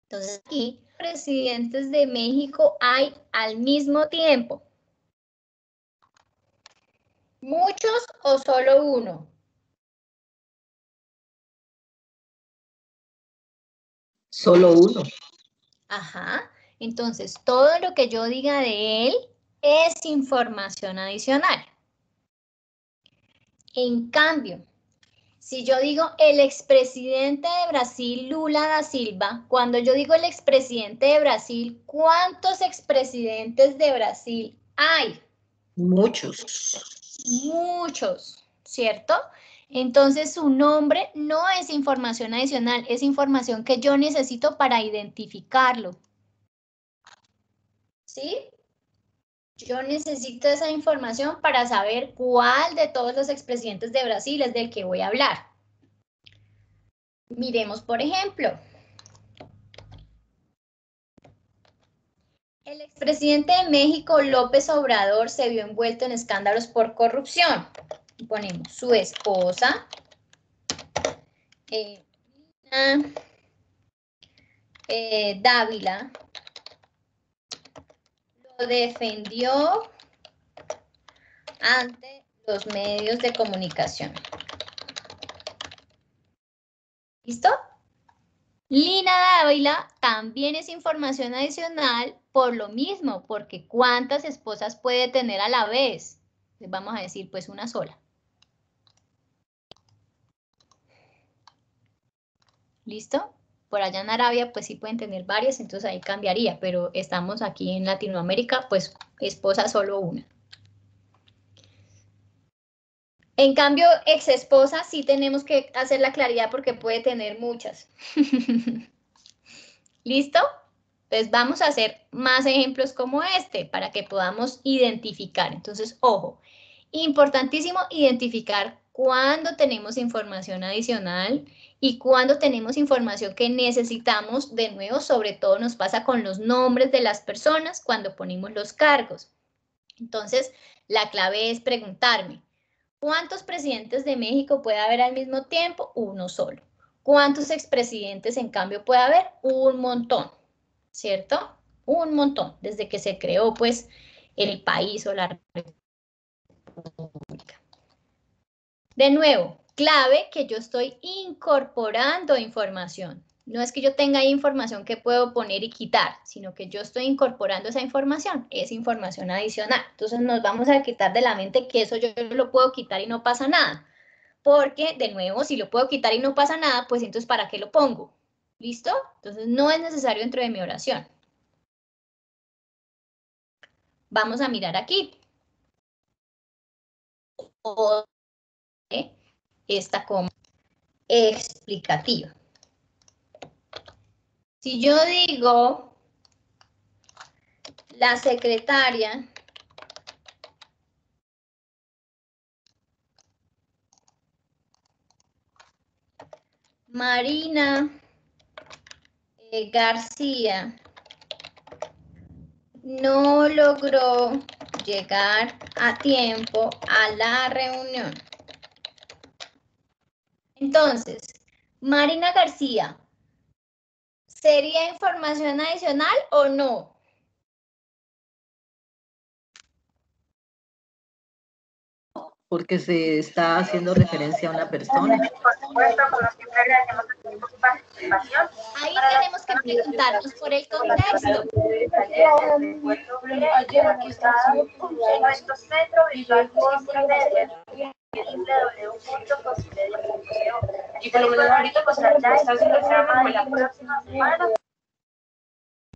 Entonces, aquí, presidentes de México hay al mismo tiempo. ¿Muchos o solo uno? Solo uno. Ajá. Entonces, todo lo que yo diga de él es información adicional. En cambio, si yo digo el expresidente de Brasil, Lula da Silva, cuando yo digo el expresidente de Brasil, ¿cuántos expresidentes de Brasil hay? Muchos. Muchos, ¿cierto? Entonces su nombre no es información adicional, es información que yo necesito para identificarlo. ¿Sí? Yo necesito esa información para saber cuál de todos los expresidentes de Brasil es del que voy a hablar. Miremos, por ejemplo. El expresidente de México, López Obrador, se vio envuelto en escándalos por corrupción. Ponemos su esposa, Dávila, lo defendió ante los medios de comunicación. ¿Listo? Lina Dávila también es información adicional por lo mismo, porque ¿cuántas esposas puede tener a la vez? Pues vamos a decir, pues una sola. ¿Listo? Por allá en Arabia, pues sí pueden tener varias, entonces ahí cambiaría, pero estamos aquí en Latinoamérica, pues esposa solo una. En cambio, ex esposa sí tenemos que hacer la claridad porque puede tener muchas. ¿Listo? Entonces vamos a hacer más ejemplos como este para que podamos identificar. Entonces, ojo, importantísimo identificar cuándo tenemos información adicional y cuándo tenemos información que necesitamos. De nuevo, sobre todo nos pasa con los nombres de las personas cuando ponemos los cargos. Entonces, la clave es preguntarme, ¿cuántos presidentes de México puede haber al mismo tiempo? Uno solo. ¿Cuántos expresidentes, en cambio, puede haber? Un montón, ¿cierto? Un montón, desde que se creó, pues, el país o la república. De nuevo, clave que yo estoy incorporando información. No es que yo tenga ahí información que puedo poner y quitar, sino que yo estoy incorporando esa información, es información adicional. Entonces nos vamos a quitar de la mente que eso yo lo puedo quitar y no pasa nada. Porque, de nuevo, si lo puedo quitar y no pasa nada, pues entonces ¿para qué lo pongo? ¿Listo? Entonces no es necesario dentro de mi oración. Vamos a mirar aquí. O esta como explicativa. Si yo digo la secretaria Marina García no logró llegar a tiempo a la reunión. Entonces, Marina García, ¿sería información adicional o no? Porque se está haciendo referencia a una persona. Ahí tenemos que preguntarnos por el contexto.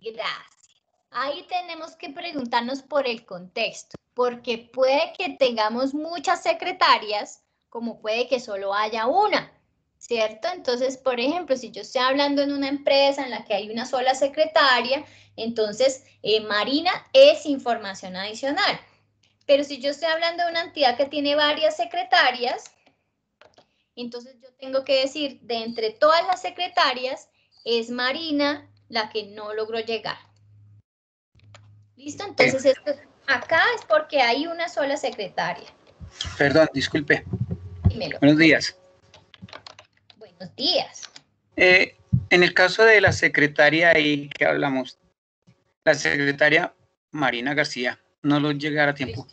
Gracias. Ahí tenemos que preguntarnos por el contexto, porque puede que tengamos muchas secretarias, como puede que solo haya una, ¿cierto? Entonces, por ejemplo, si yo estoy hablando en una empresa en la que hay una sola secretaria, entonces Marina es información adicional. Pero si yo estoy hablando de una entidad que tiene varias secretarias, entonces yo tengo que decir, de entre todas las secretarias, es Marina la que no logró llegar. ¿Listo? Entonces, esto acá es porque hay una sola secretaria. Perdón, disculpe. Dímelo. Buenos días. Buenos días. En el caso de la secretaria ahí que hablamos, la secretaria Marina García no lo llegará a tiempo.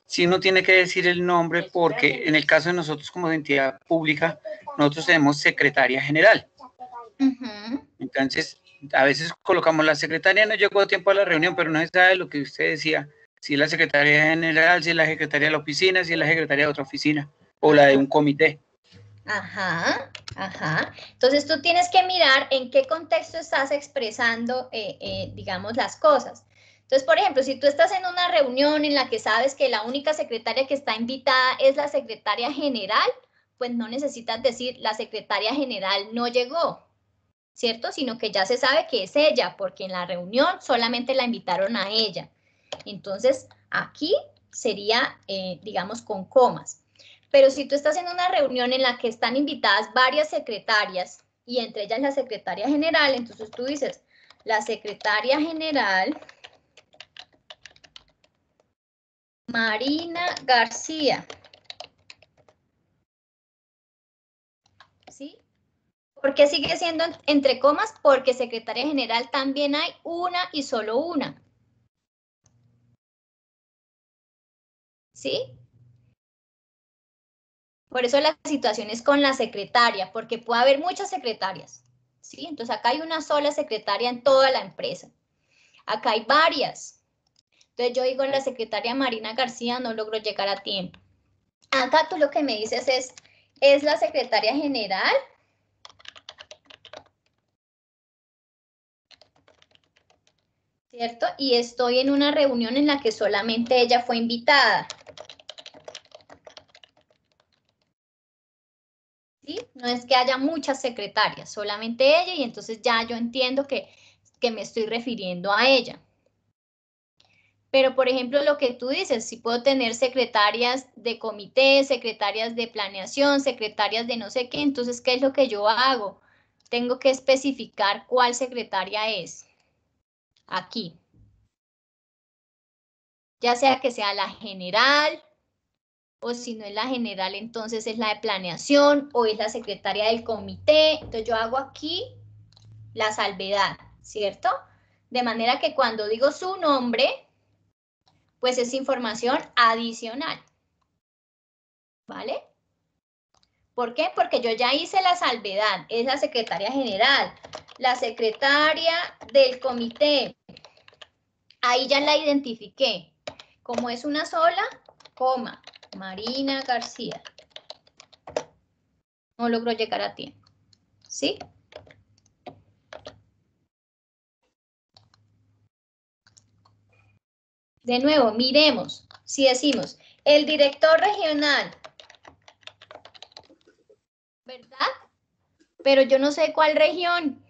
Sí, uno tiene que decir el nombre porque en el caso de nosotros como entidad pública, nosotros tenemos secretaria general. Entonces, a veces colocamos la secretaria no llegó a tiempo a la reunión, pero no se sabe lo que usted decía, si es la secretaria general, si es la secretaria de la oficina, si es la secretaria de otra oficina o la de un comité. Ajá, ajá. Entonces tú tienes que mirar en qué contexto estás expresando, digamos, las cosas. Entonces, por ejemplo, si tú estás en una reunión en la que sabes que la única secretaria que está invitada es la secretaria general, pues no necesitas decir la secretaria general no llegó, ¿cierto? Sino que ya se sabe que es ella, porque en la reunión solamente la invitaron a ella. Entonces, aquí sería, digamos, con comas. Pero si tú estás en una reunión en la que están invitadas varias secretarias, y entre ellas la secretaria general, entonces tú dices, la secretaria general Marina García. ¿Sí? ¿Por qué sigue siendo entre comas? Porque secretaria general también hay una y solo una. ¿Sí? Por eso la situación es con la secretaria, porque puede haber muchas secretarias. ¿Sí? Entonces acá hay una sola secretaria en toda la empresa. Acá hay varias. Entonces yo digo, la secretaria Marina García no logró llegar a tiempo. Acá tú lo que me dices ¿es la secretaria general? ¿Cierto? Y estoy en una reunión en la que solamente ella fue invitada. ¿Sí? No es que haya muchas secretarias, solamente ella, y entonces ya yo entiendo que me estoy refiriendo a ella. Pero, por ejemplo, lo que tú dices, si puedo tener secretarias de comité, secretarias de planeación, secretarias de no sé qué, entonces, ¿qué es lo que yo hago? Tengo que especificar cuál secretaria es. Aquí. Ya sea que sea la general, o si no es la general, entonces es la de planeación, o es la secretaria del comité. Entonces, yo hago aquí la salvedad, ¿cierto? De manera que cuando digo su nombre, pues es información adicional. ¿Vale? ¿Por qué? Porque yo ya hice la salvedad, es la secretaria general, la secretaria del comité. Ahí ya la identifiqué. Como es una sola, coma, Marina García. No logro llegar a tiempo. ¿Sí? De nuevo, miremos. Si decimos, el director regional, ¿verdad? Pero yo no sé cuál región.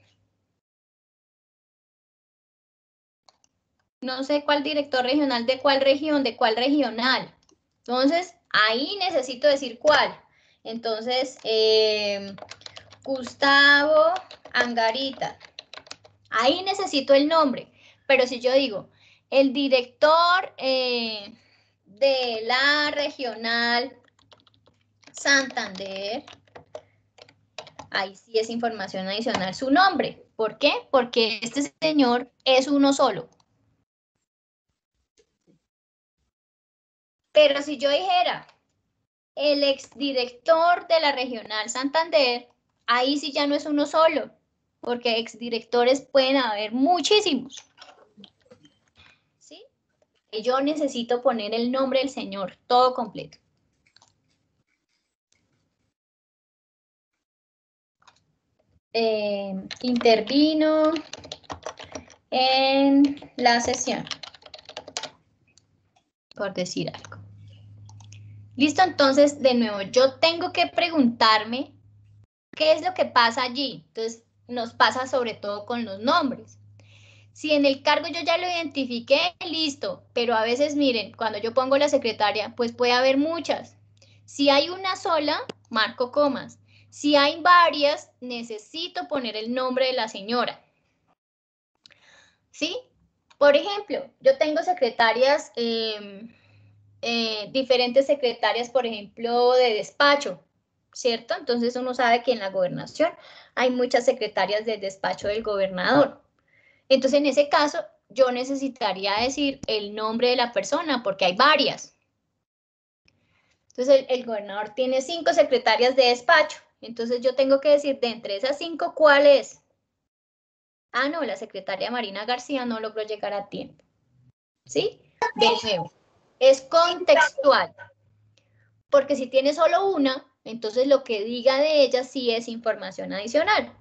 No sé cuál director regional de cuál región, de cuál regional. Entonces, ahí necesito decir cuál. Entonces, Gustavo Angarita. Ahí necesito el nombre. Pero si yo digo, el director de la regional Santander, ahí sí es información adicional su nombre. ¿Por qué? Porque este señor es uno solo. Pero si yo dijera el exdirector de la regional Santander, ahí sí ya no es uno solo, porque exdirectores pueden haber muchísimos. ¿Sí? Y yo necesito poner el nombre del señor, todo completo. Intervino en la sesión, por decir algo. Listo, entonces, de nuevo, yo tengo que preguntarme qué es lo que pasa allí. Entonces, nos pasa sobre todo con los nombres. Si en el cargo yo ya lo identifiqué, listo, pero a veces, miren, cuando yo pongo la secretaria, pues puede haber muchas. Si hay una sola, marco comas. Si hay varias, necesito poner el nombre de la señora. ¿Sí? Por ejemplo, yo tengo secretarias, diferentes secretarias, por ejemplo, de despacho, ¿cierto? Entonces uno sabe que en la gobernación hay muchas secretarias del despacho del gobernador. Entonces, en ese caso, yo necesitaría decir el nombre de la persona, porque hay varias. Entonces, el gobernador tiene 5 secretarias de despacho. Entonces, yo tengo que decir de entre esas 5, ¿cuál es? Ah, no, la secretaria Marina García no logró llegar a tiempo. ¿Sí? De nuevo, es contextual. Porque si tiene solo una, entonces lo que diga de ella sí es información adicional.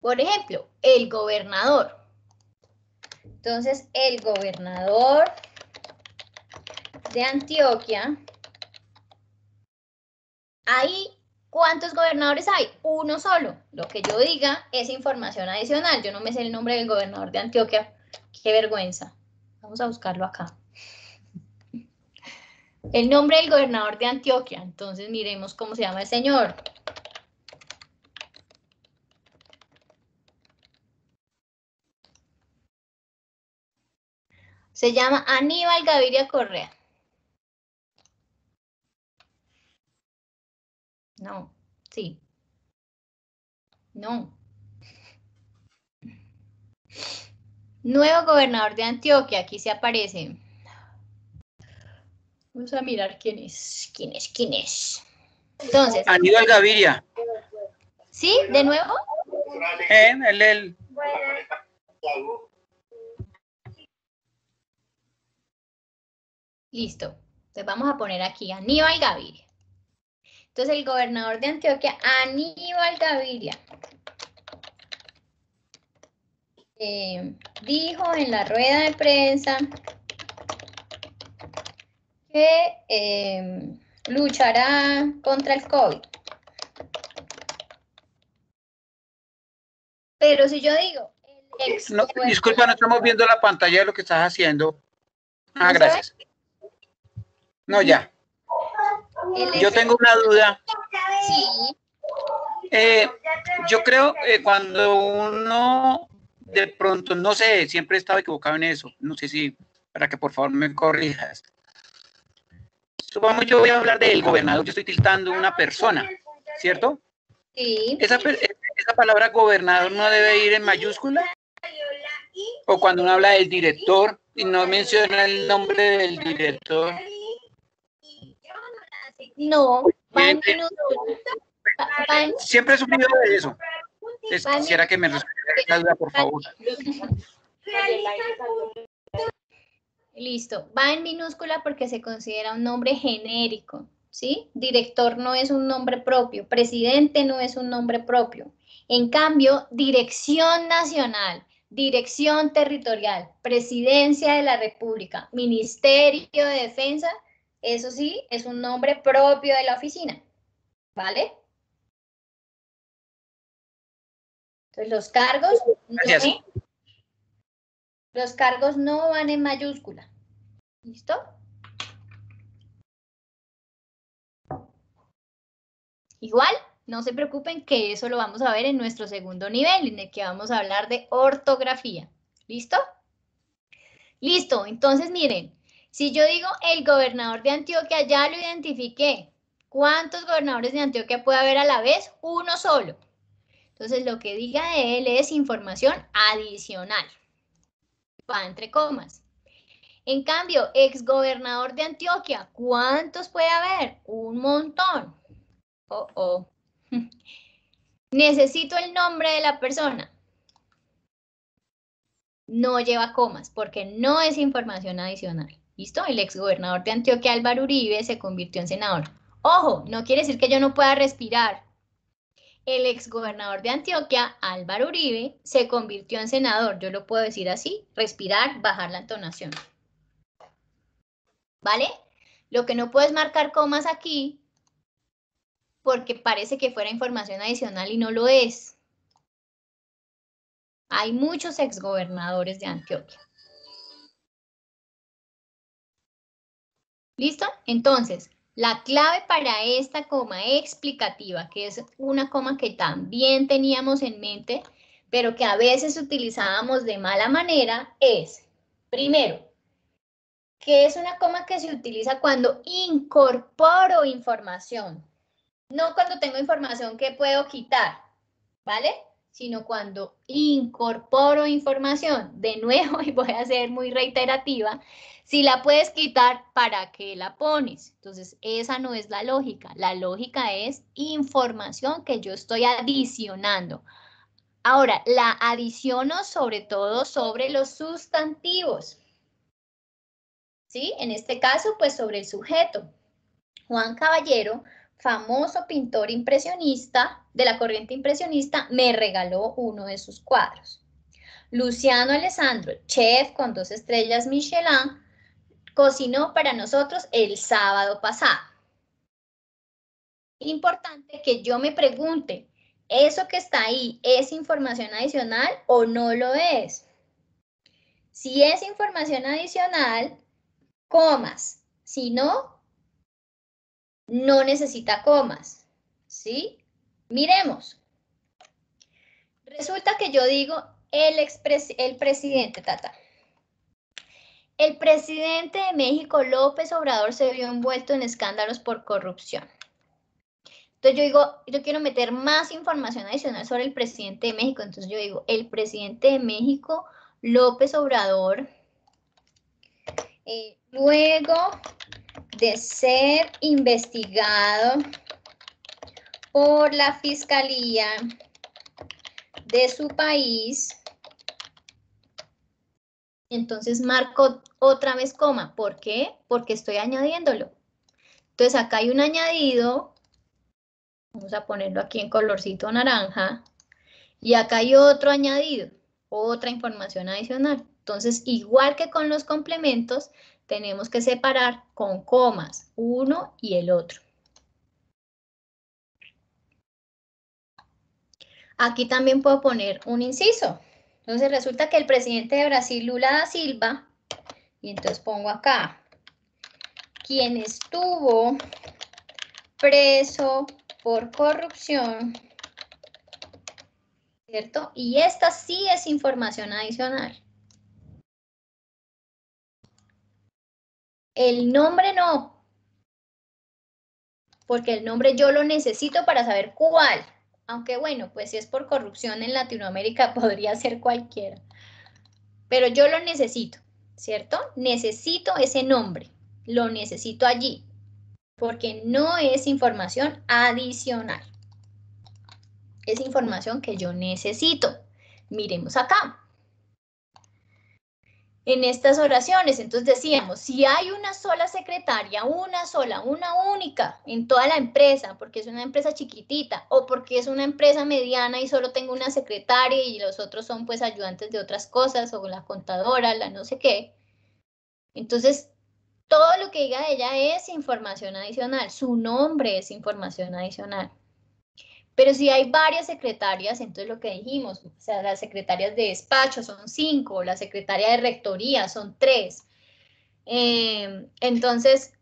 Por ejemplo, el gobernador. Entonces, el gobernador de Antioquia. Ahí, ¿cuántos gobernadores hay? Uno solo. Lo que yo diga es información adicional. Yo no me sé el nombre del gobernador de Antioquia. Qué vergüenza. Vamos a buscarlo acá. El nombre del gobernador de Antioquia. Entonces, miremos cómo se llama el señor. Se llama Aníbal Gaviria Correa. No, sí. No. Nuevo gobernador de Antioquia. Aquí se aparece. Vamos a mirar quién es. ¿Quién es? Entonces. Aníbal Gaviria. ¿Sí? ¿De nuevo? Él. Listo. Entonces vamos a poner aquí Aníbal Gaviria. Entonces el gobernador de Antioquia, Aníbal Gaviria, dijo en la rueda de prensa que luchará contra el COVID. Pero si yo digo... No, disculpa, no estamos viendo la pantalla de lo que estás haciendo. Ah, ¿No gracias. No, ya. Yo tengo una duda. Sí. Yo creo que cuando uno de pronto, no sé, siempre he estado equivocado en eso. No sé si, para que por favor me corrijas. Supongamos, yo voy a hablar del gobernador, yo estoy tiltando una persona, ¿cierto? Sí. Esa palabra gobernador no debe ir en mayúscula. O cuando uno habla del director y no menciona el nombre del director. No, va en minúscula. Siempre he sufrido de eso. Quisiera que me respondiera esta duda, por favor. Listo, va en minúscula porque se considera un nombre genérico, ¿sí? Director no es un nombre propio, presidente no es un nombre propio. En cambio, dirección nacional, dirección territorial, presidencia de la República, Ministerio de Defensa, eso sí, es un nombre propio de la oficina, ¿vale? Entonces, los cargos no van en mayúscula. ¿Listo? Igual, no se preocupen que eso lo vamos a ver en nuestro segundo nivel, en el que vamos a hablar de ortografía. ¿Listo? Listo, entonces miren, si yo digo el gobernador de Antioquia, ya lo identifiqué. ¿Cuántos gobernadores de Antioquia puede haber a la vez? Uno solo. Entonces lo que diga de él es información adicional. Va entre comas. En cambio, exgobernador de Antioquia, ¿cuántos puede haber? Un montón. Necesito el nombre de la persona. No lleva comas porque no es información adicional. ¿Listo? El exgobernador de Antioquia, Álvaro Uribe, se convirtió en senador. Ojo, no quiere decir que yo no pueda respirar. El exgobernador de Antioquia, Álvaro Uribe, se convirtió en senador. Yo lo puedo decir así, respirar, bajar la entonación. ¿Vale? Lo que no puedo es marcar comas aquí porque parece que fuera información adicional y no lo es. Hay muchos exgobernadores de Antioquia. ¿Listo? Entonces, la clave para esta coma explicativa, que es una coma que también teníamos en mente, pero que a veces utilizábamos de mala manera, es, primero, que es una coma que se utiliza cuando incorporo información, no cuando tengo información que puedo quitar, ¿vale? Sino cuando incorporo información. De nuevo, y voy a ser muy reiterativa, si la puedes quitar, ¿para qué la pones? Entonces, esa no es la lógica. La lógica es información que yo estoy adicionando. Ahora, la adiciono sobre todo sobre los sustantivos. ¿Sí? En este caso, pues sobre el sujeto. Juan Caballero, famoso pintor impresionista de la corriente impresionista, me regaló uno de sus cuadros. Luciano Alessandro, chef con 2 estrellas Michelin, cocinó para nosotros el sábado pasado. Importante que yo me pregunte, ¿eso que está ahí es información adicional o no lo es? Si es información adicional, comas. Si no, no necesita comas. ¿Sí? Miremos. Resulta que yo digo el presidente, Tata. El presidente de México, López Obrador, se vio envuelto en escándalos por corrupción. Entonces yo digo, yo quiero meter más información adicional sobre el presidente de México. Entonces yo digo, el presidente de México, López Obrador, luego de ser investigado por la Fiscalía de su país, entonces marco otra vez coma. ¿Por qué? Porque estoy añadiéndolo. Entonces acá hay un añadido, vamos a ponerlo aquí en colorcito naranja, y acá hay otro añadido, otra información adicional. Entonces, igual que con los complementos, tenemos que separar con comas uno y el otro. Aquí también puedo poner un inciso. Entonces resulta que el presidente de Brasil, Lula da Silva, y entonces pongo acá, quien estuvo preso por corrupción, ¿cierto? Y esta sí es información adicional. El nombre no, porque el nombre yo lo necesito para saber cuál. Aunque bueno, pues si es por corrupción en Latinoamérica podría ser cualquiera. Pero yo lo necesito, ¿cierto? Necesito ese nombre, lo necesito allí. porque no es información adicional. Es información que yo necesito. Miremos acá. En estas oraciones, entonces decíamos, si hay una sola secretaria, una sola, una única en toda la empresa, porque es una empresa chiquitita, o porque es una empresa mediana y solo tengo una secretaria y los otros son pues ayudantes de otras cosas, o la contadora, la no sé qué. Entonces, todo lo que diga ella es información adicional, su nombre es información adicional. Pero si hay varias secretarias, entonces lo que dijimos, o sea, las secretarias de despacho son 5, la secretaria de rectoría son 3. Entonces,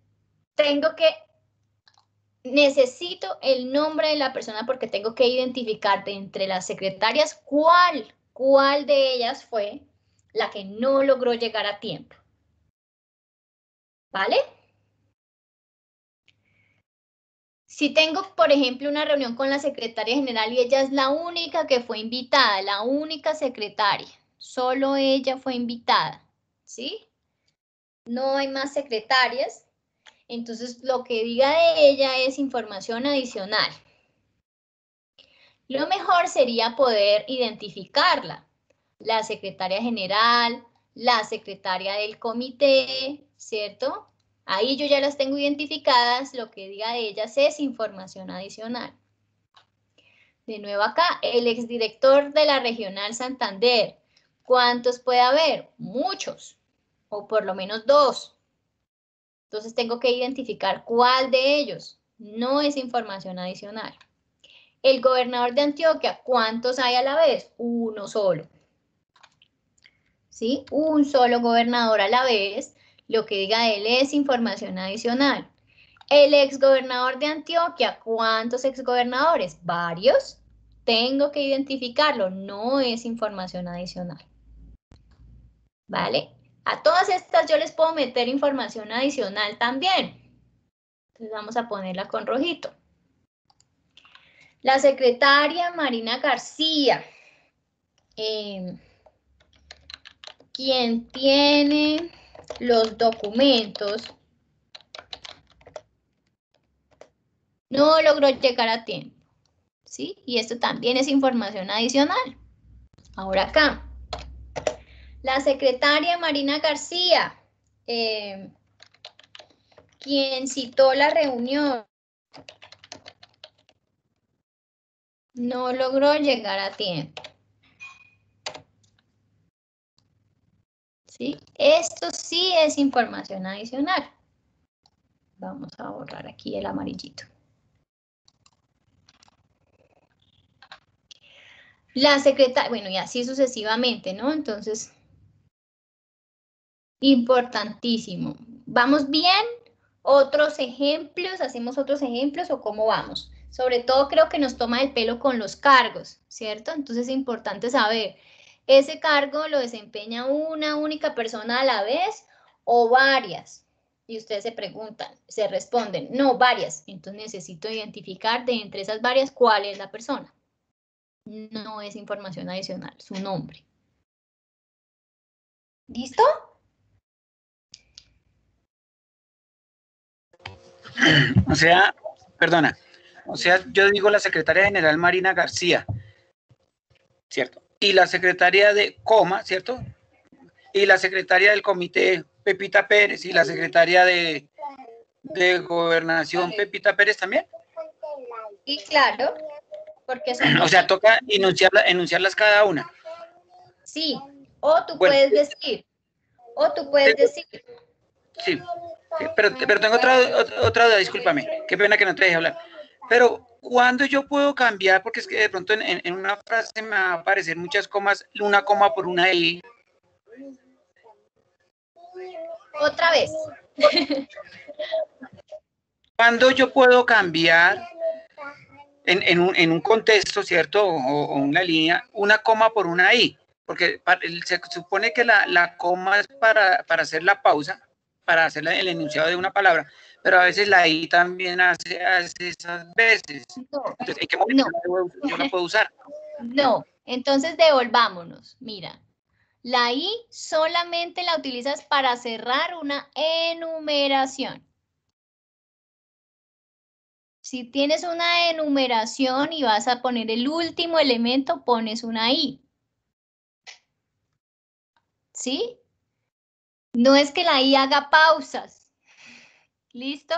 necesito el nombre de la persona porque tengo que identificar de entre las secretarias cuál de ellas fue la que no logró llegar a tiempo. ¿Vale? Si tengo, por ejemplo, una reunión con la secretaria general y ella es la única que fue invitada, la única secretaria, solo ella fue invitada, ¿sí? No hay más secretarias, entonces lo que diga de ella es información adicional. Lo mejor sería poder identificarla, la secretaria general, la secretaria del comité, ¿cierto? Ahí yo ya las tengo identificadas, lo que diga de ellas es información adicional. De nuevo acá, el exdirector de la Regional Santander. ¿Cuántos puede haber? Muchos, o por lo menos 2. Entonces tengo que identificar cuál de ellos. No es información adicional. El gobernador de Antioquia, ¿cuántos hay a la vez? Uno solo. ¿Sí? Un solo gobernador a la vez. Lo que diga él es información adicional. El exgobernador de Antioquia, ¿cuántos exgobernadores? Varios. Tengo que identificarlo, no es información adicional. ¿Vale? A todas estas yo les puedo meter información adicional también. Entonces vamos a ponerla con rojito. La secretaria Marina García. Quien tiene los documentos no logró llegar a tiempo. ¿Sí? Y esto también es información adicional. Ahora acá. La secretaria Marina García, quien citó la reunión, no logró llegar a tiempo. ¿Sí? Esto sí es información adicional. Vamos a borrar aquí el amarillito. La secretaria, bueno, y así sucesivamente, ¿no? Entonces, importantísimo. ¿Vamos bien? ¿Otros ejemplos? ¿Hacemos otros ejemplos o cómo vamos? Sobre todo creo que nos toma el pelo con los cargos, ¿cierto? Entonces es importante saber, ¿ese cargo lo desempeña una única persona a la vez o varias? Y ustedes se preguntan, se responden, no, varias. Entonces necesito identificar de entre esas varias cuál es la persona. No es información adicional, su nombre. ¿Listo? O sea, perdona, o sea, yo digo la secretaria general Marina García, ¿cierto? Y la secretaria de Coma, ¿cierto? Y la secretaria del comité Pepita Pérez y la secretaria de Gobernación Pepita Pérez también. Y claro, porque son O sea, toca enunciarlas cada una. Sí, o tú Bueno, puedes decir, sí, pero tengo otra duda, discúlpame, qué pena que no te deje hablar. Pero, ¿cuándo yo puedo cambiar? Porque es que de pronto en una frase me va a aparecer muchas comas, una coma por una I. Otra vez. ¿Cuándo yo puedo cambiar en un contexto, ¿cierto? O una línea, una coma por una I. Porque se supone que la coma es para hacer la pausa, para hacer el enunciado de una palabra, pero a veces la I también hace esas veces. Entonces, ¿en qué momento yo la puedo usar? No, entonces devolvámonos. Mira, la I solamente la utilizas para cerrar una enumeración. Si tienes una enumeración y vas a poner el último elemento, pones una I. ¿Sí? No es que la I haga pausas. ¿Listo?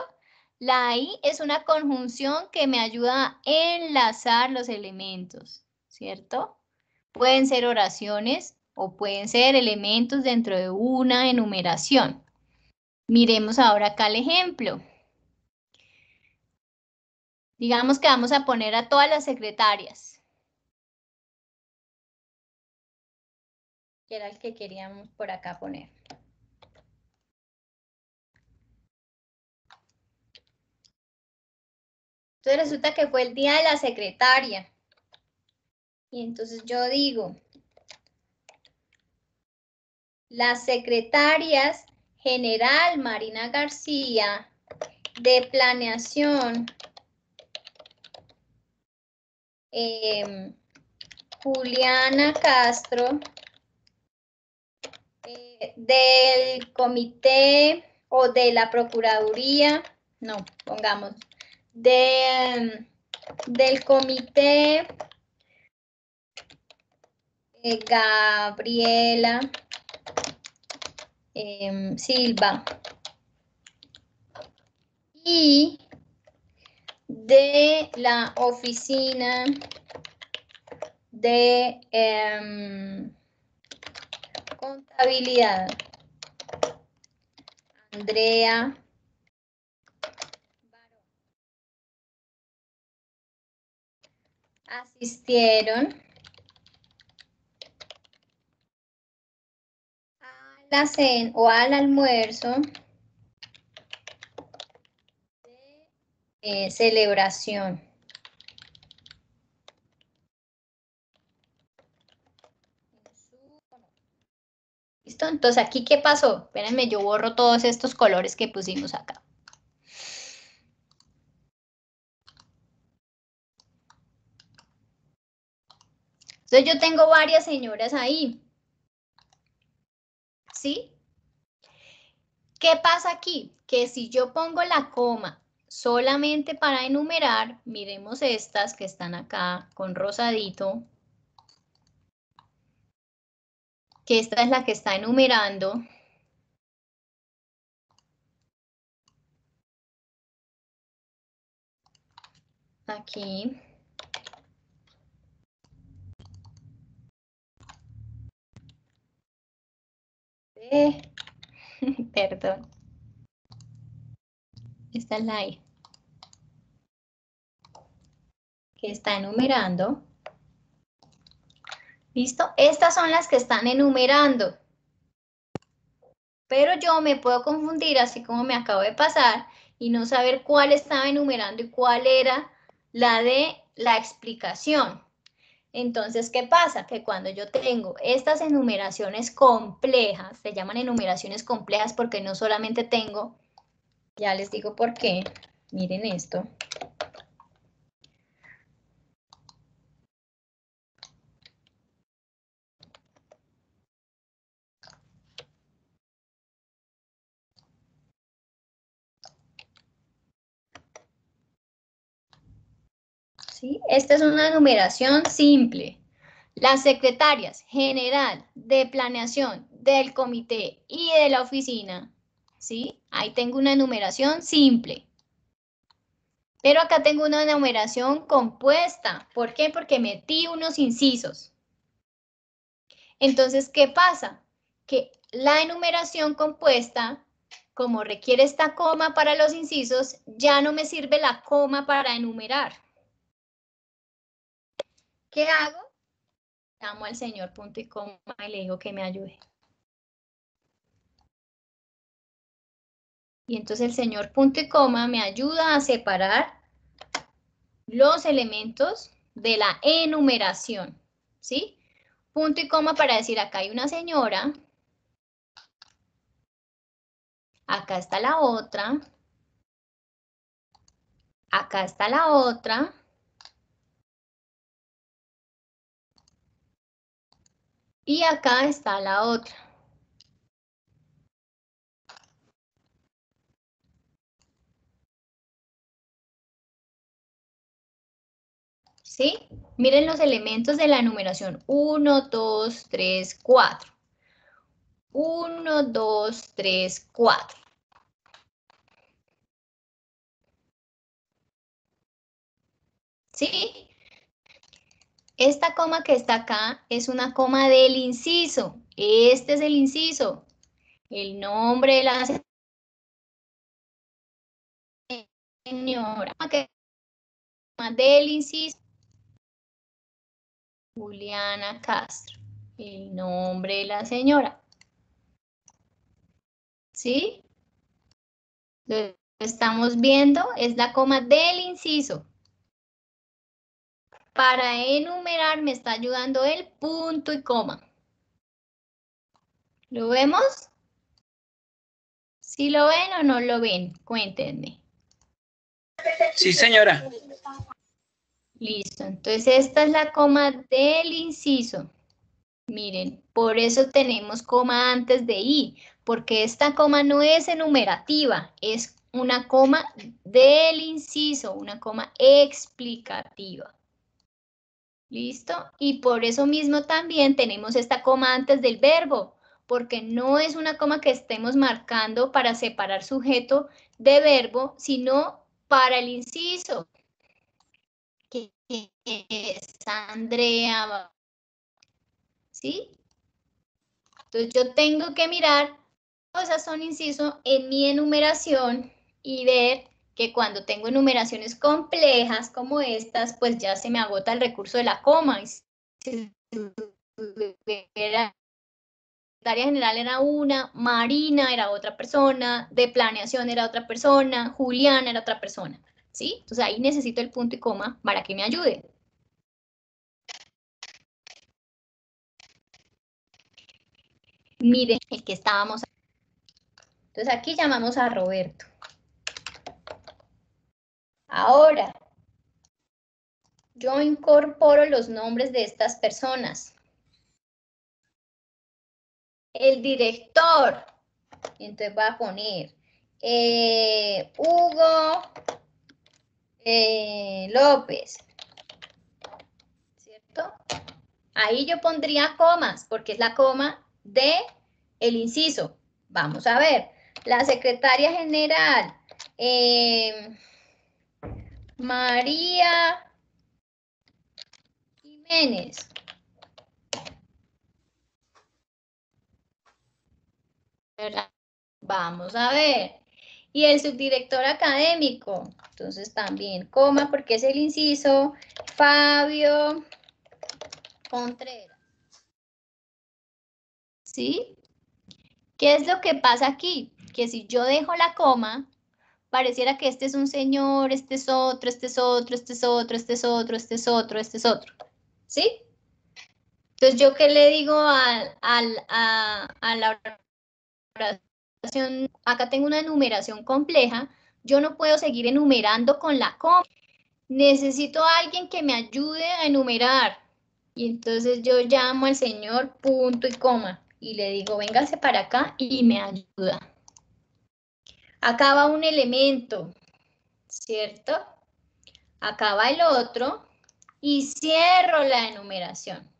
La I es una conjunción que me ayuda a enlazar los elementos, ¿cierto? Pueden ser oraciones o pueden ser elementos dentro de una enumeración. Miremos ahora acá el ejemplo. Digamos que vamos a poner a todas las secretarias. Que era el que queríamos por acá poner. Entonces resulta que fue el día de la secretaria. Y entonces yo digo, las secretarias general Marina García, de planeación Juliana Castro, del comité o de la procuraduría, no, pongamos, del comité Gabriela Silva y de la oficina de contabilidad Andrea Barón asistieron a la cena o al almuerzo de celebración. ¿Listo? Entonces, ¿aquí qué pasó? Espérenme, yo borro todos estos colores que pusimos acá. Entonces, yo tengo varias señoras ahí. ¿Sí? ¿Qué pasa aquí? Que si yo pongo la coma solamente para enumerar, miremos estas que están acá con rosadito, que esta es la que está enumerando. Aquí. Perdón. Esta es la I. Que está enumerando. ¿Listo? Estas son las que están enumerando. Pero yo me puedo confundir, así como me acabo de pasar, y no saber cuál estaba enumerando y cuál era la de la explicación. Entonces, ¿qué pasa? Que cuando yo tengo estas enumeraciones complejas, se llaman enumeraciones complejas porque no solamente tengo, ya les digo por qué, miren esto. ¿Sí? Esta es una enumeración simple. Las secretarias general de planeación del comité y de la oficina, ¿sí? Ahí tengo una enumeración simple. Pero acá tengo una enumeración compuesta. ¿Por qué? Porque metí unos incisos. Entonces, ¿qué pasa? Que la enumeración compuesta, como requiere esta coma para los incisos, ya no me sirve la coma para enumerar. ¿Qué hago? Llamo al señor punto y coma y le digo que me ayude. Y entonces el señor punto y coma me ayuda a separar los elementos de la enumeración, ¿sí? Punto y coma para decir acá hay una señora, acá está la otra, acá está la otra, y acá está la otra. ¿Sí? Miren los elementos de la numeración. 1, 2, 3, 4. 1, 2, 3, 4. ¿Sí? Esta coma que está acá es una coma del inciso. Este es el inciso. El nombre de la señora. Del inciso. Juliana Castro. El nombre de la señora. ¿Sí? Lo estamos viendo, es la coma del inciso. Para enumerar me está ayudando el punto y coma. ¿Lo vemos? ¿Sí lo ven o no lo ven? Cuéntenme. Sí, señora. Listo, entonces esta es la coma del inciso. Miren, por eso tenemos coma antes de I, porque esta coma no es enumerativa, es una coma del inciso, una coma explicativa. ¿Listo? Y por eso mismo también tenemos esta coma antes del verbo, porque no es una coma que estemos marcando para separar sujeto de verbo, sino para el inciso, que es Andrea, ¿sí? Entonces yo tengo que mirar, esas son inciso en mi enumeración y ver que cuando tengo enumeraciones complejas como estas, pues ya se me agota el recurso de la coma. Y si la secretaria general era una, Marina era otra persona, de planeación era otra persona, Julián era otra persona, ¿sí? Entonces ahí necesito el punto y coma para que me ayude. Miren el que estábamos. Entonces aquí llamamos a Roberto. Ahora, yo incorporo los nombres de estas personas. El director, entonces voy a poner Hugo López, ¿cierto? Ahí yo pondría comas, porque es la coma de el inciso. Vamos a ver, la secretaria general, María Jiménez. ¿Verdad? Vamos a ver. Y el subdirector académico, entonces también coma porque es el inciso, Fabio Contreras. ¿Sí? ¿Qué es lo que pasa aquí? Que si yo dejo la coma, pareciera que este es un señor, este es otro, este es otro, este es otro, este es otro, este es otro, este es otro. ¿Sí? Entonces, ¿yo qué le digo a la oración? Acá tengo una enumeración compleja. Yo no puedo seguir enumerando con la coma. Necesito a alguien que me ayude a enumerar. Y entonces yo llamo al señor punto y coma y le digo, véngase para acá y me ayuda. Acá va un elemento, ¿cierto? Acá va el otro y cierro la enumeración.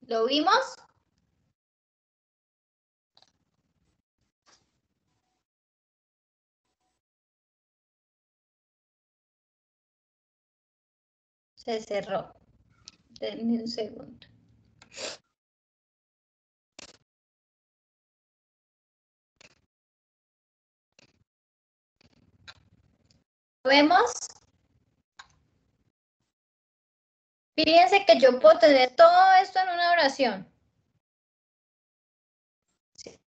¿Lo vimos? Se cerró. Denme un segundo. ¿Lo vemos? Fíjense que yo puedo tener todo esto en una oración.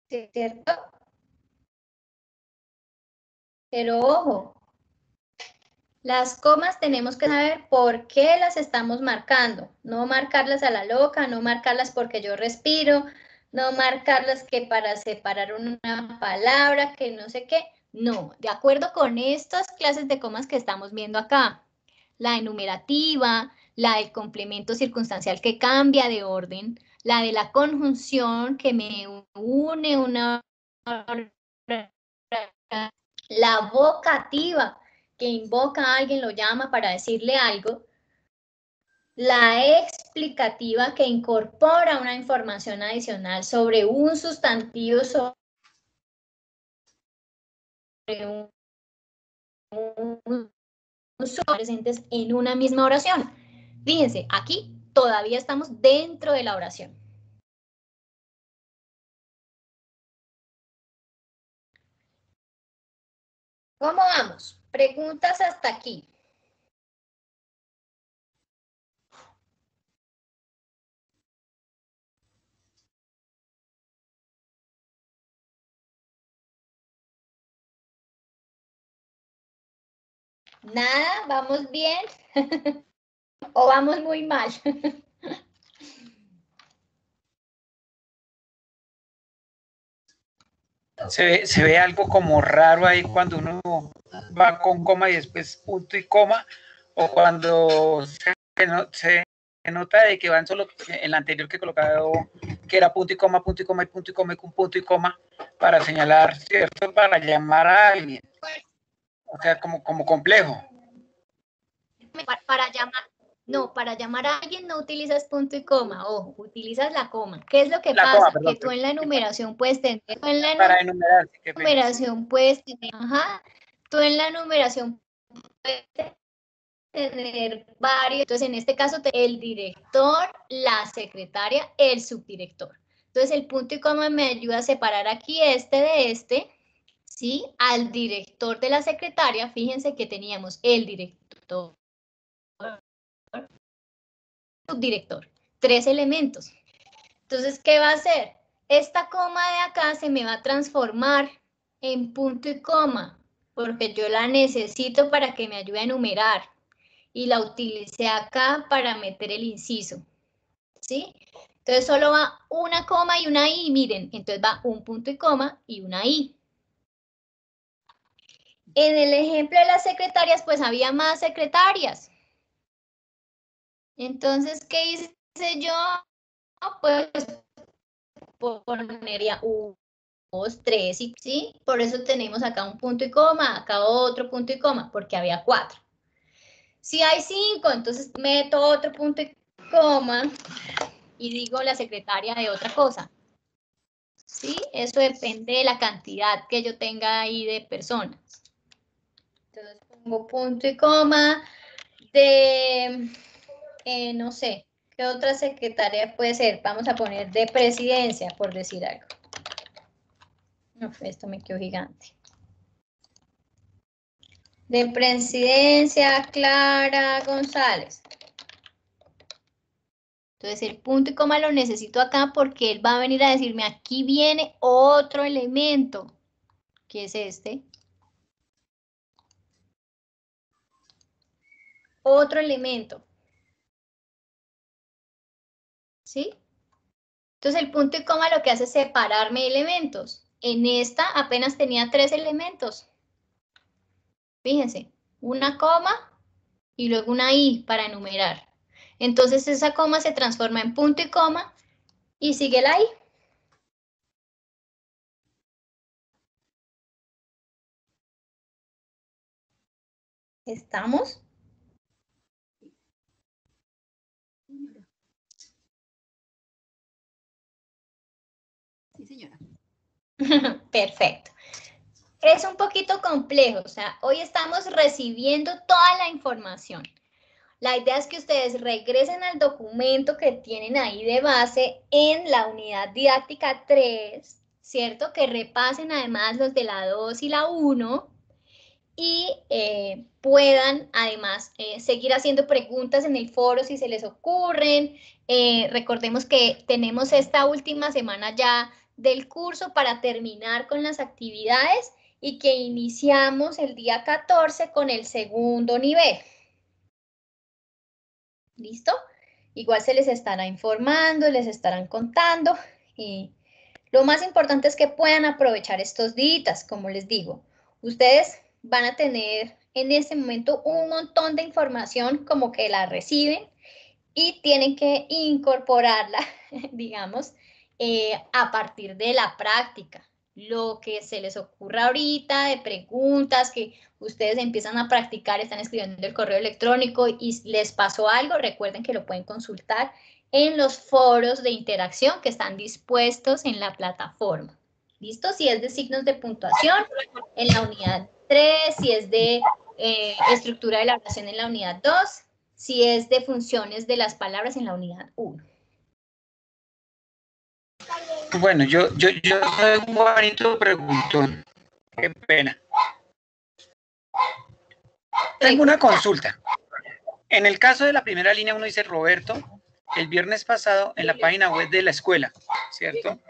¿Cierto? Pero ojo, las comas tenemos que saber por qué las estamos marcando. No marcarlas a la loca, no marcarlas porque yo respiro, no marcarlas que para separar una palabra, que no sé qué. No, de acuerdo con estas clases de comas que estamos viendo acá. La enumerativa, la del complemento circunstancial que cambia de orden, la de la conjunción que me une una La vocativa, que invoca a alguien, lo llama para decirle algo. La explicativa, que incorpora una información adicional sobre un sustantivo, sobre un presentes en una misma oración. Fíjense, aquí todavía estamos dentro de la oración. ¿Cómo vamos? Preguntas hasta aquí. Nada, ¿vamos bien? ¿O vamos muy mal? Se ve algo como raro ahí cuando uno va con coma y después punto y coma, o cuando se nota de que van solo en la anterior que he colocado, que era punto y coma, punto y coma, y punto y coma, y punto y coma, para señalar, ¿cierto? Para llamar a alguien. O sea, como complejo. Para llamar, no, para llamar a alguien no utilizas punto y coma, ojo, utilizas la coma. ¿Qué es lo que pasa? Coma, perdón, que tú en la enumeración puedes tener, para enumerar, tú en la enumeración puedes tener varios, entonces en este caso el director, la secretaria, el subdirector. Entonces el punto y coma me ayuda a separar aquí este de este, ¿sí? Al director de la secretaria, fíjense que teníamos el director, subdirector, 3 elementos. Entonces, ¿qué va a hacer? Esta coma de acá se me va a transformar en punto y coma, porque yo la necesito para que me ayude a enumerar. Y la utilicé acá para meter el inciso, ¿sí? Entonces solo va una coma y una i, miren, entonces va un punto y coma y una i. En el ejemplo de las secretarias, pues había más secretarias. Entonces, ¿qué hice yo? Pues pondría 1, 2, 3, ¿sí? Por eso tenemos acá un punto y coma, acá otro punto y coma, porque había 4. Si hay 5, entonces meto otro punto y coma y digo la secretaria de otra cosa. ¿Sí? Eso depende de la cantidad que yo tenga ahí de personas. Entonces pongo punto y coma de, no sé, ¿qué otra secretaria puede ser? Vamos a poner de presidencia, por decir algo. No, esto me quedó gigante. De presidencia, Clara González. Entonces el punto y coma lo necesito acá porque él va a venir a decirme, aquí viene otro elemento, que es este. Otro elemento. ¿Sí? Entonces el punto y coma lo que hace es separarme elementos. En esta apenas tenía 3 elementos. Fíjense, una coma y luego una i para enumerar. Entonces esa coma se transforma en punto y coma y sigue la i. ¿Estamos? Sí, señora. Perfecto. Es un poquito complejo, o sea, hoy estamos recibiendo toda la información. La idea es que ustedes regresen al documento que tienen ahí de base en la unidad didáctica 3, ¿cierto? Que repasen además los de la 2 y la 1 y puedan además seguir haciendo preguntas en el foro si se les ocurren. Recordemos que tenemos esta última semana ya del curso para terminar con las actividades y que iniciamos el día 14 con el segundo nivel. ¿Listo? Igual se les estará informando, les estarán contando y lo más importante es que puedan aprovechar estos días, como les digo. Ustedes van a tener en este momento un montón de información como que la reciben y tienen que incorporarla, digamos, a partir de la práctica. Lo que se les ocurra ahorita de preguntas que ustedes empiezan a practicar, están escribiendo el correo electrónico y les pasó algo, recuerden que lo pueden consultar en los foros de interacción que están dispuestos en la plataforma. ¿Listo? Si es de signos de puntuación, en la unidad 3, si es de estructura de la oración en la unidad 2, si es de funciones de las palabras en la unidad 1. Bueno, yo soy Juanito Preguntón. Qué pena. Tengo una consulta. En el caso de la primera línea uno dice Roberto, el viernes pasado en la página web de la escuela, ¿cierto?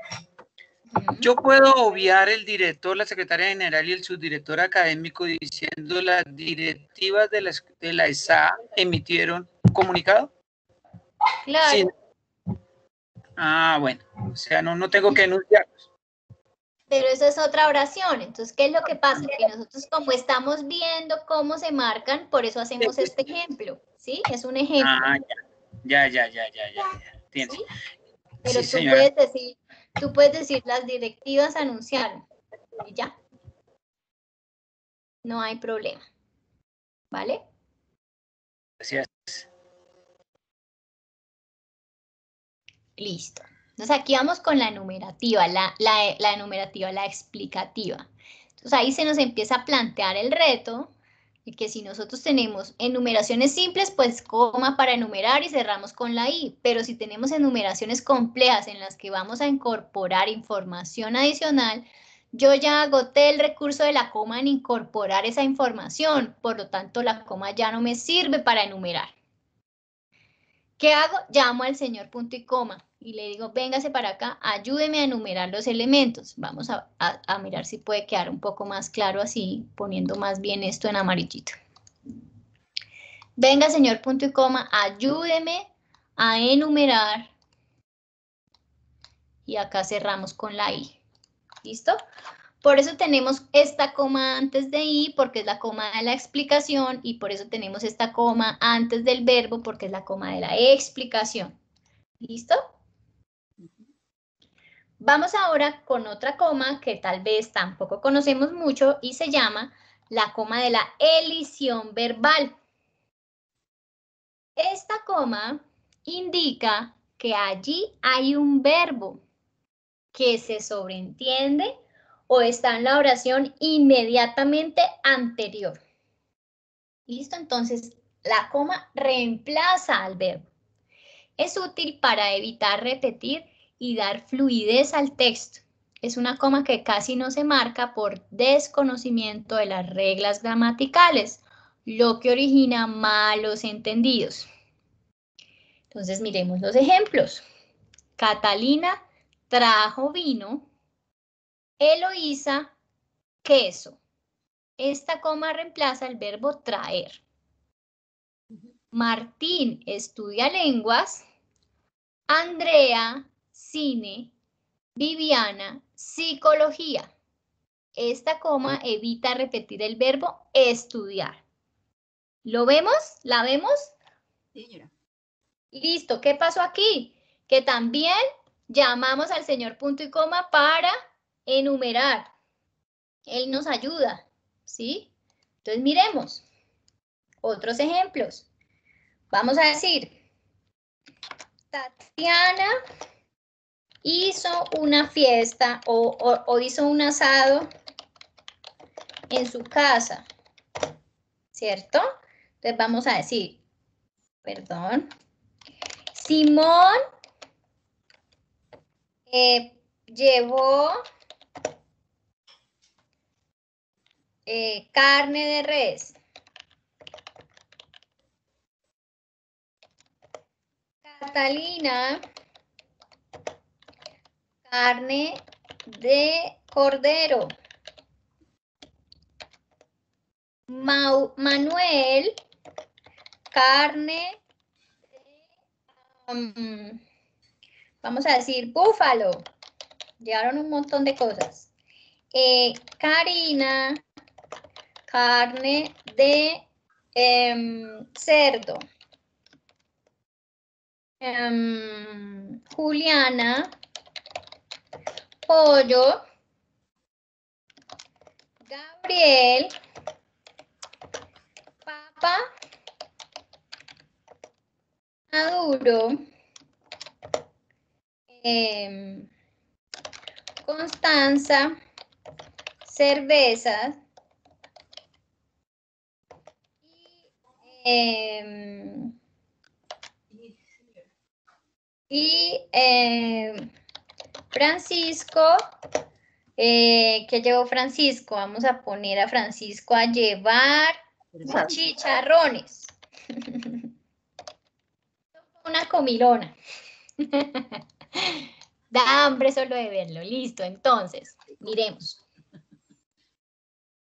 Yo puedo obviar el director, la secretaria general y el subdirector académico diciendo las directivas de la ESA emitieron un comunicado. Claro. Sí. Ah, bueno, o sea, no tengo que enunciarlos. Pero eso es otra oración. Entonces, ¿qué es lo que pasa? Que nosotros, como estamos viendo cómo se marcan, por eso hacemos este ejemplo, ¿sí? Es un ejemplo. Ah, ya. Entiendo. ¿Sí? Pero Sí, tú puedes decir las directivas anunciaron y ya. No hay problema. ¿Vale? Gracias. Listo. Entonces aquí vamos con la enumerativa, la enumerativa, la explicativa. Entonces ahí se nos empieza a plantear el reto de que si nosotros tenemos enumeraciones simples, pues coma para enumerar y cerramos con la i. Pero si tenemos enumeraciones complejas en las que vamos a incorporar información adicional, yo ya agoté el recurso de la coma en incorporar esa información. Por lo tanto, la coma ya no me sirve para enumerar. ¿Qué hago? Llamo al señor punto y coma y le digo, véngase para acá, ayúdeme a enumerar los elementos. Vamos a mirar si puede quedar un poco más claro así, poniendo más bien esto en amarillito. Venga, señor punto y coma, ayúdeme a enumerar. Y acá cerramos con la i. ¿Listo? Por eso tenemos esta coma antes de i, porque es la coma de la explicación, y por eso tenemos esta coma antes del verbo, porque es la coma de la explicación. ¿Listo? Vamos ahora con otra coma que tal vez tampoco conocemos mucho y se llama la coma de la elisión verbal. Esta coma indica que allí hay un verbo que se sobreentiende o está en la oración inmediatamente anterior. ¿Listo? Entonces, la coma reemplaza al verbo. Es útil para evitar repetir y dar fluidez al texto. Es una coma que casi no se marca por desconocimiento de las reglas gramaticales, lo que origina malos entendidos. Entonces, miremos los ejemplos. Catalina trajo vino. Eloísa, queso. Esta coma reemplaza el verbo traer. Martín estudia lenguas. Andrea, cine. Viviana, psicología. Esta coma evita repetir el verbo estudiar. ¿Lo vemos? ¿La vemos? Sí, señora. Listo. ¿Qué pasó aquí? Que también llamamos al señor punto y coma para enumerar. Él nos ayuda, ¿sí? Entonces miremos. Otros ejemplos. Vamos a decir, Tatiana hizo una fiesta o hizo un asado en su casa, ¿cierto? Entonces vamos a decir, perdón, Simón llevó carne de res. Catalina, carne de cordero. Manuel, carne de, vamos a decir, búfalo. Llevaron un montón de cosas. Karina, carne de cerdo. Juliana, pollo. Gabriel, Papa, Maduro, Constanza, cervezas Francisco, ¿qué llevó Francisco? Vamos a poner a Francisco a llevar chicharrones. Una comilona. Da hambre solo de verlo. Listo, entonces, miremos.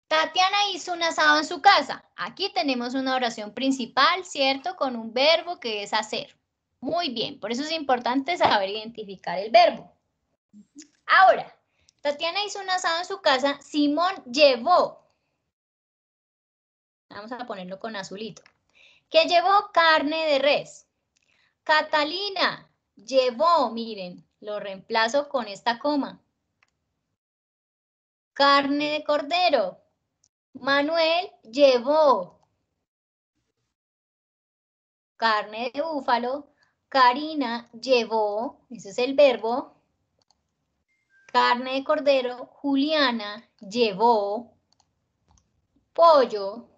Tatiana hizo un asado en su casa. Aquí tenemos una oración principal, ¿cierto? Con un verbo que es hacer. Muy bien, por eso es importante saber identificar el verbo. Ahora, Tatiana hizo un asado en su casa. Simón llevó. Vamos a ponerlo con azulito. ¿Qué llevó? Carne de res. Catalina llevó, miren, lo reemplazo con esta coma. Carne de cordero. Manuel llevó carne de búfalo. Karina llevó, ese es el verbo, carne de cordero. Juliana llevó pollo.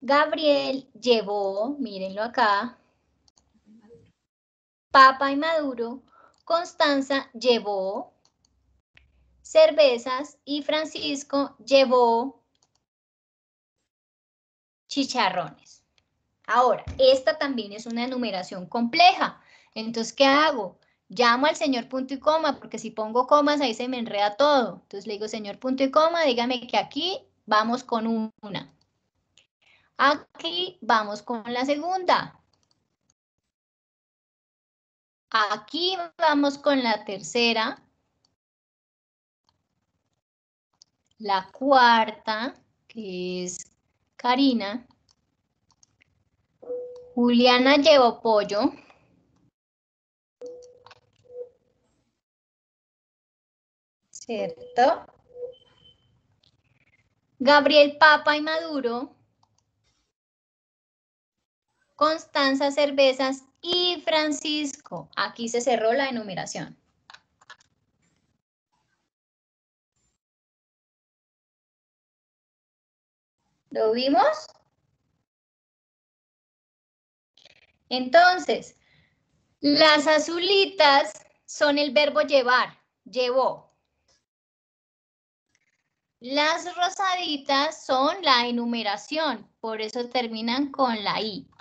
Gabriel llevó, mírenlo acá, papa y maduro. Constanza llevó cervezas y Francisco llevó chicharrones. Ahora, esta también es una enumeración compleja. Entonces, ¿qué hago? Llamo al señor punto y coma, porque si pongo comas ahí se me enreda todo. Entonces le digo, señor punto y coma, dígame que aquí vamos con una. Aquí vamos con la segunda. Aquí vamos con la tercera. La cuarta, que es Karina. Juliana llevó pollo. ¿Cierto? Gabriel, papa y maduro. Constanza, cervezas y Francisco. Aquí se cerró la enumeración. ¿Lo vimos? Entonces, las azulitas son el verbo llevar, llevó. Las rosaditas son la enumeración, por eso terminan con la I.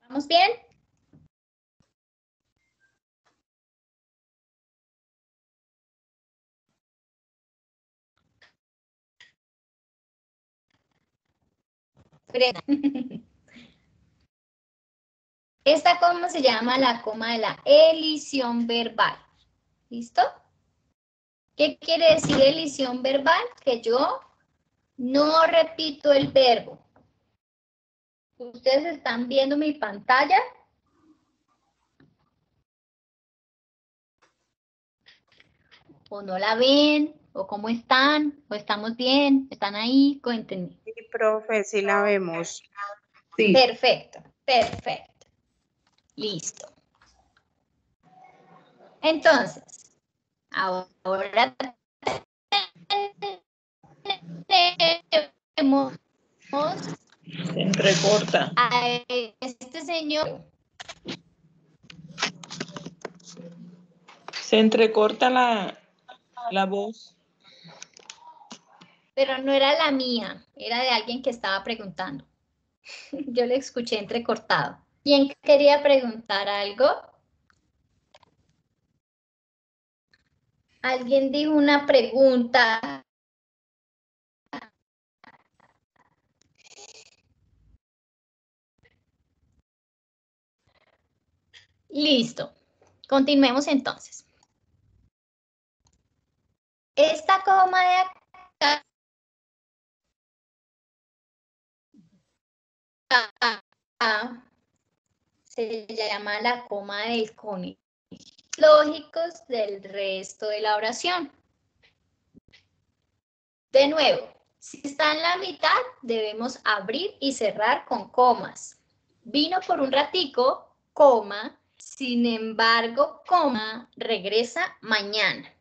¿Vamos bien? Esta coma se llama la coma de la elisión verbal. ¿Listo? ¿Qué quiere decir elisión verbal? Que yo no repito el verbo. ¿Ustedes están viendo mi pantalla? ¿O no la ven? ¿O cómo están? ¿O estamos bien? ¿Están ahí? Cuéntenme. Sí, profe, sí la vemos. Sí. Perfecto, perfecto. Listo. Entonces, ahora tenemos Se entrecorta. a este señor. Se entrecorta la voz. Pero no era la mía, era de alguien que estaba preguntando. Yo le escuché entrecortado. ¿Quién quería preguntar algo? Alguien dijo una pregunta. Listo. Continuemos entonces. Esta coma de acá se llama la coma del cónico lógicos del resto de la oración. De nuevo, si está en la mitad, debemos abrir y cerrar con comas. Vino por un ratico, coma, sin embargo, coma, regresa mañana.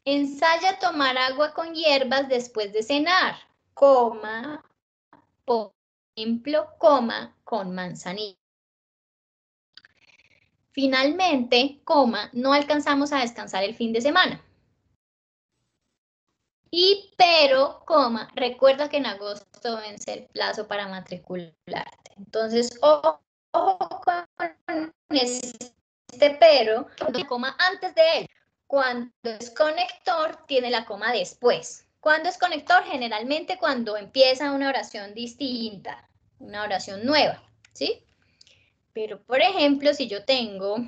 Ensaya tomar agua con hierbas después de cenar, coma, por ejemplo, coma, con manzanilla. Finalmente, coma, no alcanzamos a descansar el fin de semana. Y pero, coma, recuerda que en agosto vence el plazo para matricularte. Entonces, ojo con este pero, la coma antes de él. Cuando es conector, tiene la coma después. Cuando es conector, generalmente cuando empieza una oración distinta, una oración nueva, ¿sí? Pero, por ejemplo, si yo tengo,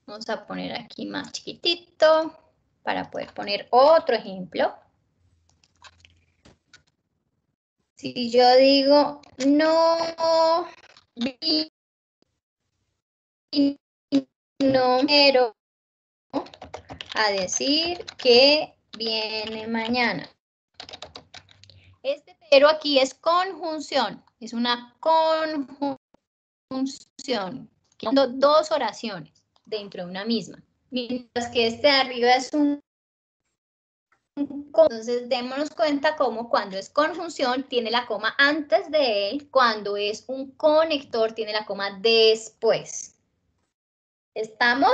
vamos a poner aquí más chiquitito, para poder poner otro ejemplo. Si yo digo, no quiero a decir que viene mañana. Este pero aquí es conjunción, es una conjunción, dando dos oraciones dentro de una misma. Mientras que este de arriba es un. Entonces, démonos cuenta cómo cuando es conjunción tiene la coma antes de él, cuando es un conector tiene la coma después. ¿Estamos?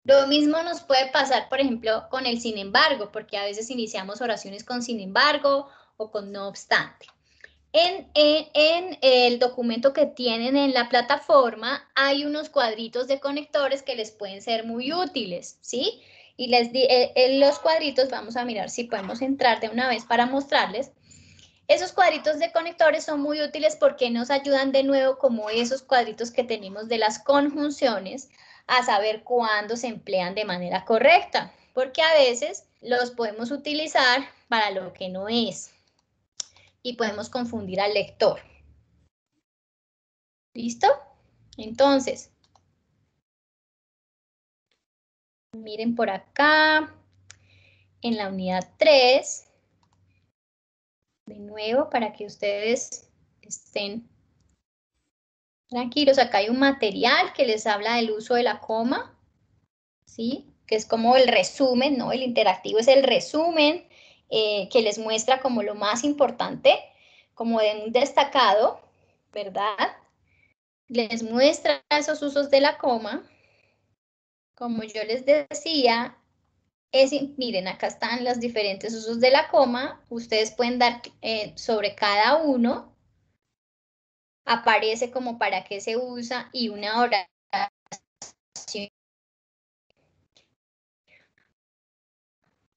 Lo mismo nos puede pasar, por ejemplo, con el sin embargo, porque a veces iniciamos oraciones con sin embargo o con no obstante. En el documento que tienen en la plataforma hay unos cuadritos de conectores que les pueden ser muy útiles, ¿sí? Y los cuadritos, vamos a mirar si podemos entrar de una vez para mostrarles. Esos cuadritos de conectores son muy útiles porque nos ayudan de nuevo, como esos cuadritos que tenemos de las conjunciones, a saber cuándo se emplean de manera correcta, porque a veces los podemos utilizar para lo que no es y podemos confundir al lector. ¿Listo? Entonces, miren por acá, en la unidad 3, de nuevo para que ustedes estén tranquilos. Acá hay un material que les habla del uso de la coma, ¿sí? Que es como el resumen, ¿no? El interactivo es el resumen que les muestra como lo más importante, como de un destacado, ¿verdad? Les muestra esos usos de la coma. Como yo les decía, miren, acá están los diferentes usos de la coma. Ustedes pueden dar sobre cada uno. Aparece como para qué se usa y una oración.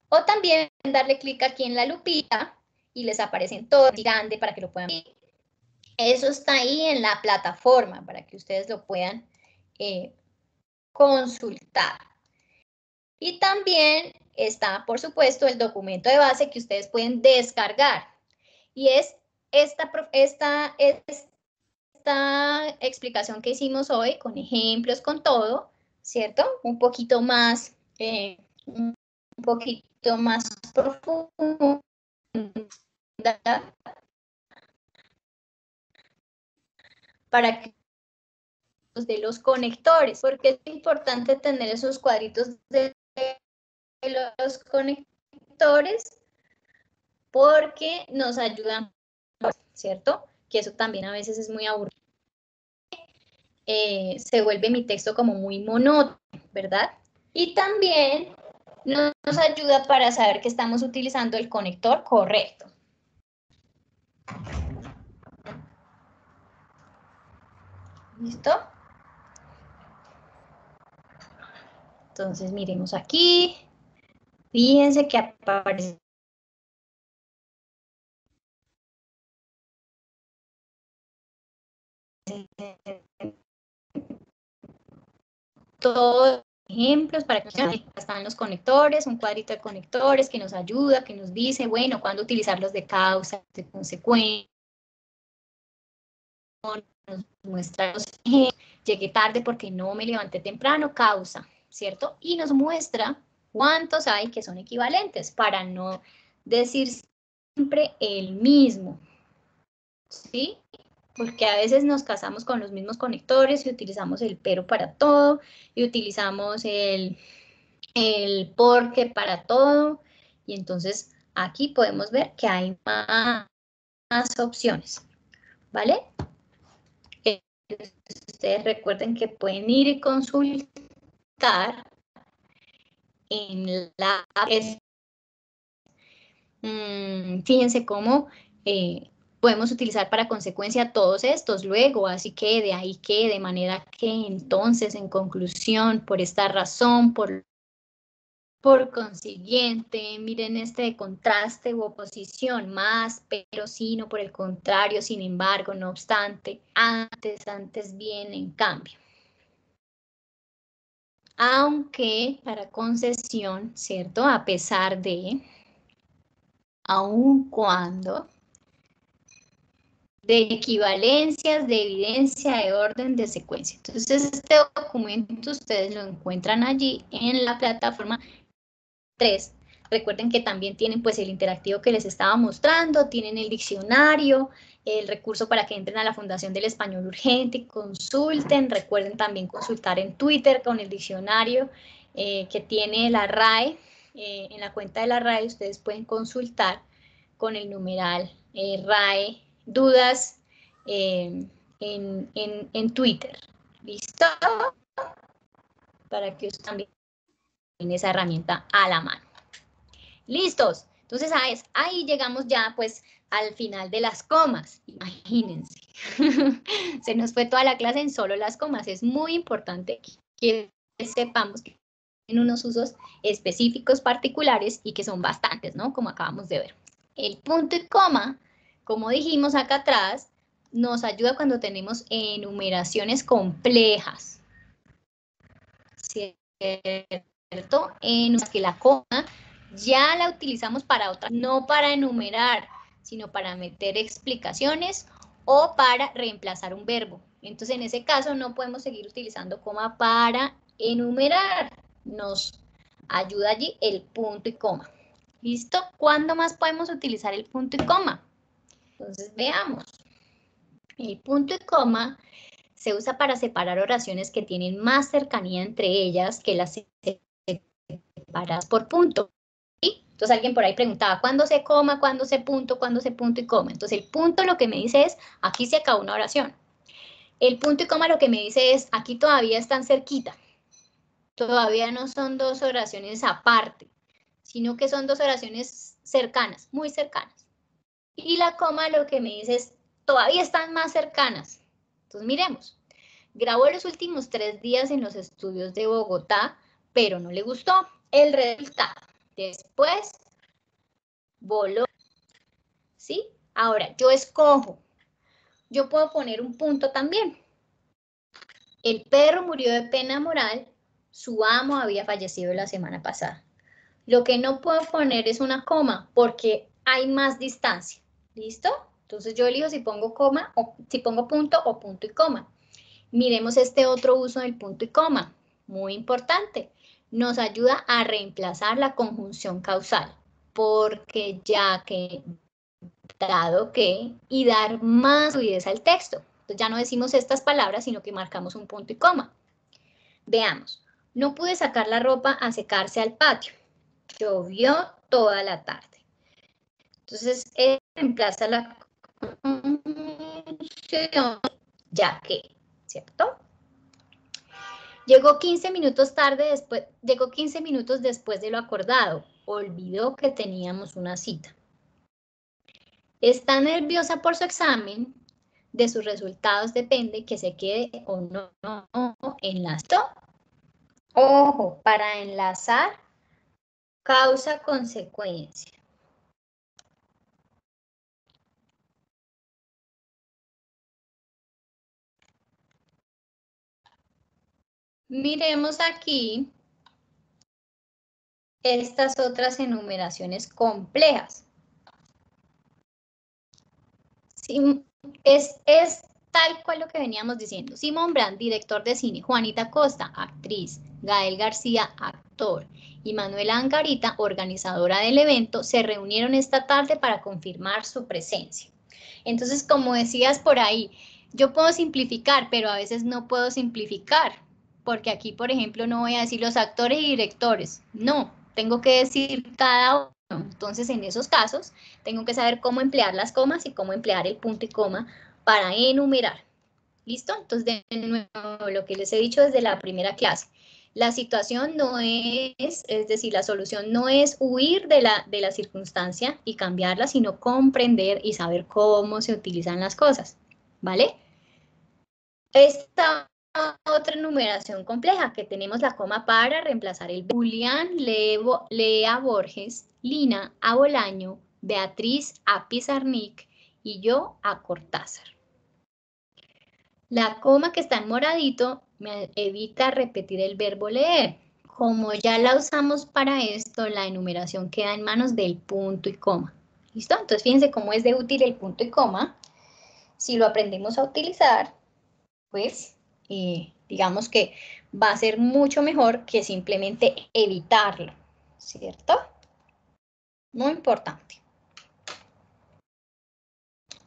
O también darle clic aquí en la lupita y les aparecen todo grande para que lo puedan ver. Eso está ahí en la plataforma para que ustedes lo puedan consultar. Y también está, por supuesto, el documento de base que ustedes pueden descargar. Y es esta explicación que hicimos hoy, con ejemplos, con todo, ¿cierto? Un poquito más profunda para que de los conectores, porque es importante tener esos cuadritos de los conectores porque nos ayudan, ¿cierto? Que eso también a veces es muy aburrido. Se vuelve mi texto como muy monótono, ¿verdad? Y también nos ayuda para saber que estamos utilizando el conector correcto. ¿Listo? Entonces, miremos aquí. Fíjense que aparece todos ejemplos para que están los conectores, un cuadrito de conectores que nos ayuda, que nos dice, bueno, cuándo utilizar los de causa, de consecuencia, nos muestra los ejemplos, llegué tarde porque no me levanté temprano, causa, ¿cierto? Y nos muestra cuántos hay que son equivalentes, para no decir siempre el mismo, ¿sí? Porque a veces nos casamos con los mismos conectores y utilizamos el pero para todo, y utilizamos el porque para todo, y entonces aquí podemos ver que hay más opciones, ¿vale? Ustedes recuerden que pueden ir y consultar en la... fíjense cómo podemos utilizar para consecuencia todos estos, luego, así que, de ahí que, de manera que, entonces, en conclusión, por esta razón, por consiguiente, miren este de contraste u oposición, más, pero, sino, por el contrario, sin embargo, no obstante, antes, bien, en cambio. Aunque para concesión, ¿cierto? A pesar de, aun cuando, de equivalencias, de evidencia, de orden, de secuencia. Entonces, este documento ustedes lo encuentran allí en la plataforma 3. Recuerden que también tienen pues el interactivo que les estaba mostrando, tienen el diccionario, el recurso para que entren a la Fundación del Español Urgente y consulten. Recuerden también consultar en Twitter con el diccionario que tiene la RAE. En la cuenta de la RAE ustedes pueden consultar con el numeral RAE dudas en Twitter. ¿Listo? Para que ustedes también tengan esa herramienta a la mano. ¿Listos? Entonces, ahí llegamos ya, pues, al final de las comas. Imagínense. Se nos fue toda la clase en solo las comas. Es muy importante que sepamos que tienen unos usos específicos particulares y que son bastantes, ¿no? Como acabamos de ver. El punto y coma, como dijimos acá atrás, nos ayuda cuando tenemos enumeraciones complejas, ¿cierto? En que la coma ya la utilizamos para otra, no para enumerar, sino para meter explicaciones o para reemplazar un verbo. Entonces, en ese caso, no podemos seguir utilizando coma para enumerar. Nos ayuda allí el punto y coma. ¿Listo? ¿Cuándo más podemos utilizar el punto y coma? Entonces, veamos. El punto y coma se usa para separar oraciones que tienen más cercanía entre ellas que las separadas por punto. ¿Sí? Entonces alguien por ahí preguntaba, ¿cuándo se coma, cuándo se punto y coma? Entonces el punto lo que me dice es, aquí se acabó una oración. El punto y coma lo que me dice es, aquí todavía están cerquita. Todavía no son dos oraciones aparte, sino que son dos oraciones cercanas, muy cercanas. Y la coma lo que me dice es, todavía están más cercanas. Entonces miremos. Grabó los últimos 3 días en los estudios de Bogotá, pero no le gustó el resultado. Después, voló. ¿Sí? Ahora, yo escojo. Yo puedo poner un punto también. El perro murió de pena moral. Su amo había fallecido la semana pasada. Lo que no puedo poner es una coma, porque hay más distancia. ¿Listo? Entonces yo elijo si pongo coma, o si pongo punto o punto y coma. Miremos este otro uso del punto y coma, muy importante. Nos ayuda a reemplazar la conjunción causal, porque ya que, dado que, y dar más fluidez al texto. Entonces ya no decimos estas palabras, sino que marcamos un punto y coma. Veamos, no pude sacar la ropa a secarse al patio. Llovió toda la tarde. Entonces, reemplaza la conjunción, ya que, ¿cierto? Llegó 15 minutos después de lo acordado. Olvidó que teníamos una cita. Está nerviosa por su examen. De sus resultados depende que se quede o no enlazado. Ojo, para enlazar, causa-consecuencia. miremos aquí estas otras enumeraciones complejas. Sí, es tal cual lo que veníamos diciendo. Simón Brand, director de cine. Juanita Costa, actriz. Gael García, actor. Y Manuela Angarita, organizadora del evento, se reunieron esta tarde para confirmar su presencia. Entonces, como decías por ahí, yo puedo simplificar, pero a veces no puedo simplificar, porque aquí, por ejemplo, no voy a decir los actores y directores. No, tengo que decir cada uno. Entonces, en esos casos, tengo que saber cómo emplear las comas y cómo emplear el punto y coma para enumerar. ¿Listo? Entonces, de nuevo, lo que les he dicho desde la primera clase. La situación no es decir, la solución no es huir de la circunstancia y cambiarla, sino comprender y saber cómo se utilizan las cosas. ¿Vale? Esta otra enumeración compleja, que tenemos la coma para reemplazar el Julián, Lea Borges, Lina a Bolaño, Beatriz a Pizarnik y yo a Cortázar. La coma que está en moradito me evita repetir el verbo leer. Como ya la usamos para esto, la enumeración queda en manos del punto y coma. ¿Listo? Entonces fíjense cómo es de útil el punto y coma. Si lo aprendemos a utilizar, pues digamos que va a ser mucho mejor que simplemente evitarlo, ¿cierto? Muy importante.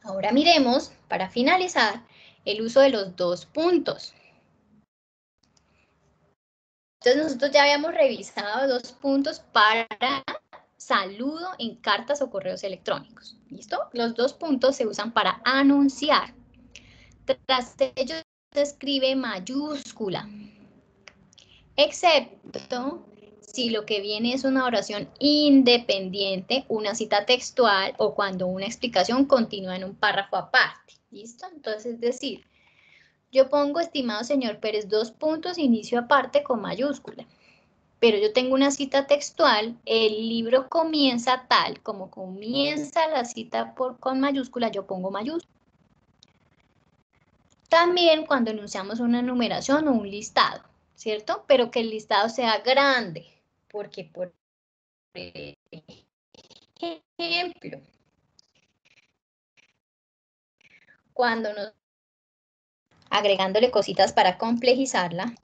Ahora miremos, para finalizar, el uso de los dos puntos. Entonces nosotros ya habíamos revisado dos puntos para saludo en cartas o correos electrónicos. ¿Listo? Los dos puntos se usan para anunciar. Tras ellos se escribe mayúscula. Excepto si lo que viene es una oración independiente, una cita textual o cuando una explicación continúa en un párrafo aparte. ¿Listo? Entonces, es decir, yo pongo, estimado señor Pérez, dos puntos, inicio aparte con mayúscula. Pero yo tengo una cita textual, el libro comienza tal, como comienza la cita con mayúscula, yo pongo mayúscula. También cuando enunciamos una enumeración o un listado, ¿cierto? Pero que el listado sea grande, porque por ejemplo, cuando nos agregándole cositas para complejizarla,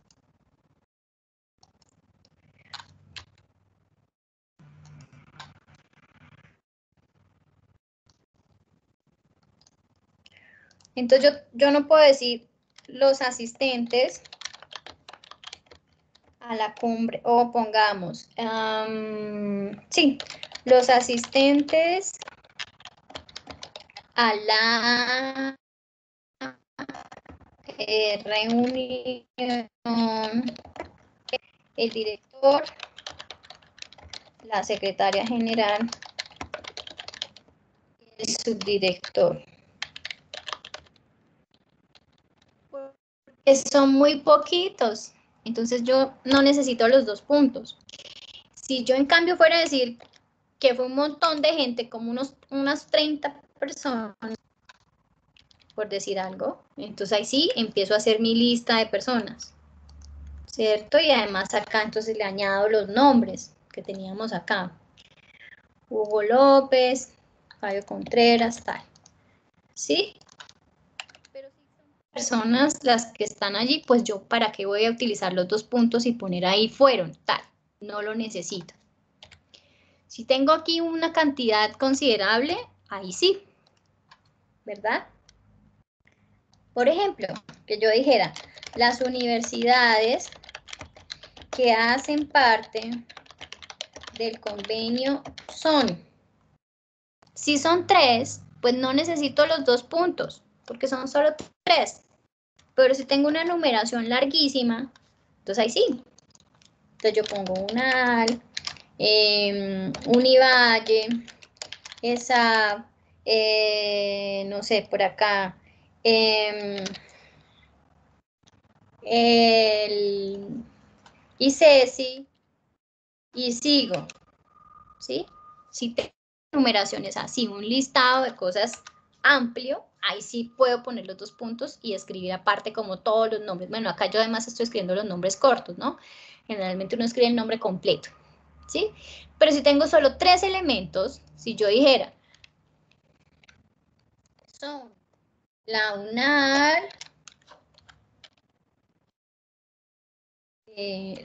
entonces yo no puedo decir los asistentes a la cumbre, o pongamos, sí, los asistentes a la reunión, el director, la secretaria general, el subdirector. Porque son muy poquitos, entonces yo no necesito los dos puntos. Si yo en cambio fuera a decir que fue un montón de gente, como unas 30 personas, por decir algo, entonces ahí sí empiezo a hacer mi lista de personas, ¿cierto? Y además acá entonces le añado los nombres que teníamos acá. Hugo López, Fabio Contreras, tal. ¿Sí? Pero si son personas las que están allí, pues yo para qué voy a utilizar los dos puntos y poner ahí fueron, tal. No lo necesito. Si tengo aquí una cantidad considerable, ahí sí, ¿verdad? Por ejemplo, que yo dijera, las universidades que hacen parte del convenio son. Si son 3, pues no necesito los dos puntos, porque son solo 3. Pero si tengo una numeración larguísima, entonces ahí sí. Entonces yo pongo UNAL, Univalle, esa, no sé, por acá, el ICESI, y sigo, ¿sí? Si tengo numeraciones así, un listado de cosas amplio, ahí sí puedo poner los 2 puntos y escribir aparte como todos los nombres. Bueno, acá yo además estoy escribiendo los nombres cortos, ¿no? Generalmente uno escribe el nombre completo, ¿sí? Pero si tengo solo 3 elementos, si yo dijera, son la UNAR,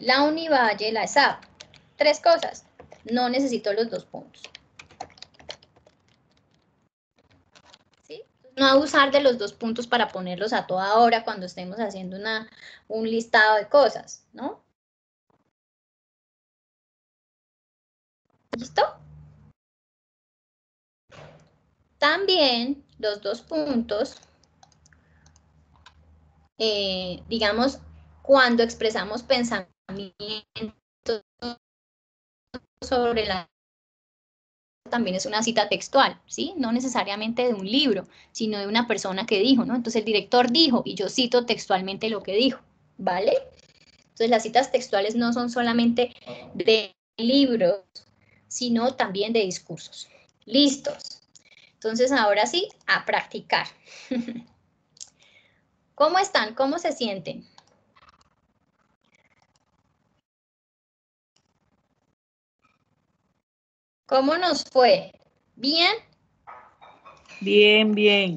la Univalle, la ESAP, 3 cosas, no necesito los 2 puntos. ¿Sí? No abusar de los 2 puntos para ponerlos a toda hora cuando estemos haciendo un listado de cosas, ¿no? ¿Listo? También los 2 puntos, digamos, cuando expresamos pensamientos sobre la también es una cita textual, ¿sí? No necesariamente de un libro, sino de una persona que dijo, ¿no? Entonces el director dijo y yo cito textualmente lo que dijo, ¿vale? Entonces las citas textuales no son solamente de libros, sino también de discursos. ¿Listos? Entonces ahora sí, a practicar. ¿Cómo están? ¿Cómo se sienten? ¿Cómo nos fue? ¿Bien? Bien, bien.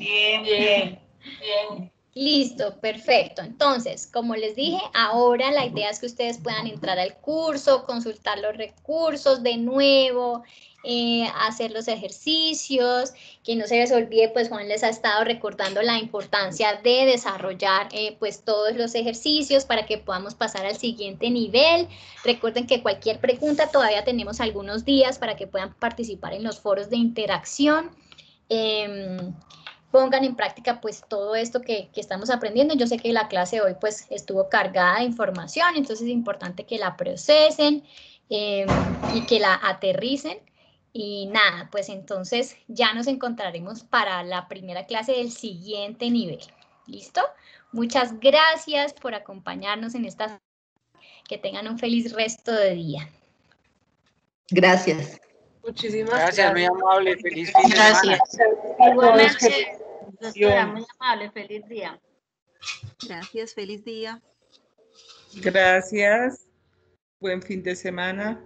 Listo, perfecto. Entonces, como les dije, ahora la idea es que ustedes puedan entrar al curso, consultar los recursos de nuevo, hacer los ejercicios, que no se les olvide, pues Juan les ha estado recordando la importancia de desarrollar pues todos los ejercicios para que podamos pasar al siguiente nivel. Recuerden que cualquier pregunta todavía tenemos algunos días para que puedan participar en los foros de interacción. Pongan en práctica pues todo esto que estamos aprendiendo. Yo sé que la clase de hoy pues estuvo cargada de información, entonces es importante que la procesen y que la aterricen. Y nada, pues entonces ya nos encontraremos para la primera clase del siguiente nivel. ¿Listo? Muchas gracias por acompañarnos en esta. Que tengan un feliz resto de día. Gracias. Muchísimas Gracias, muy gracias. amable. Feliz fin de semana. Igualmente, Doctora, muy amable, feliz día. Gracias, feliz día. Gracias. Buen fin de semana.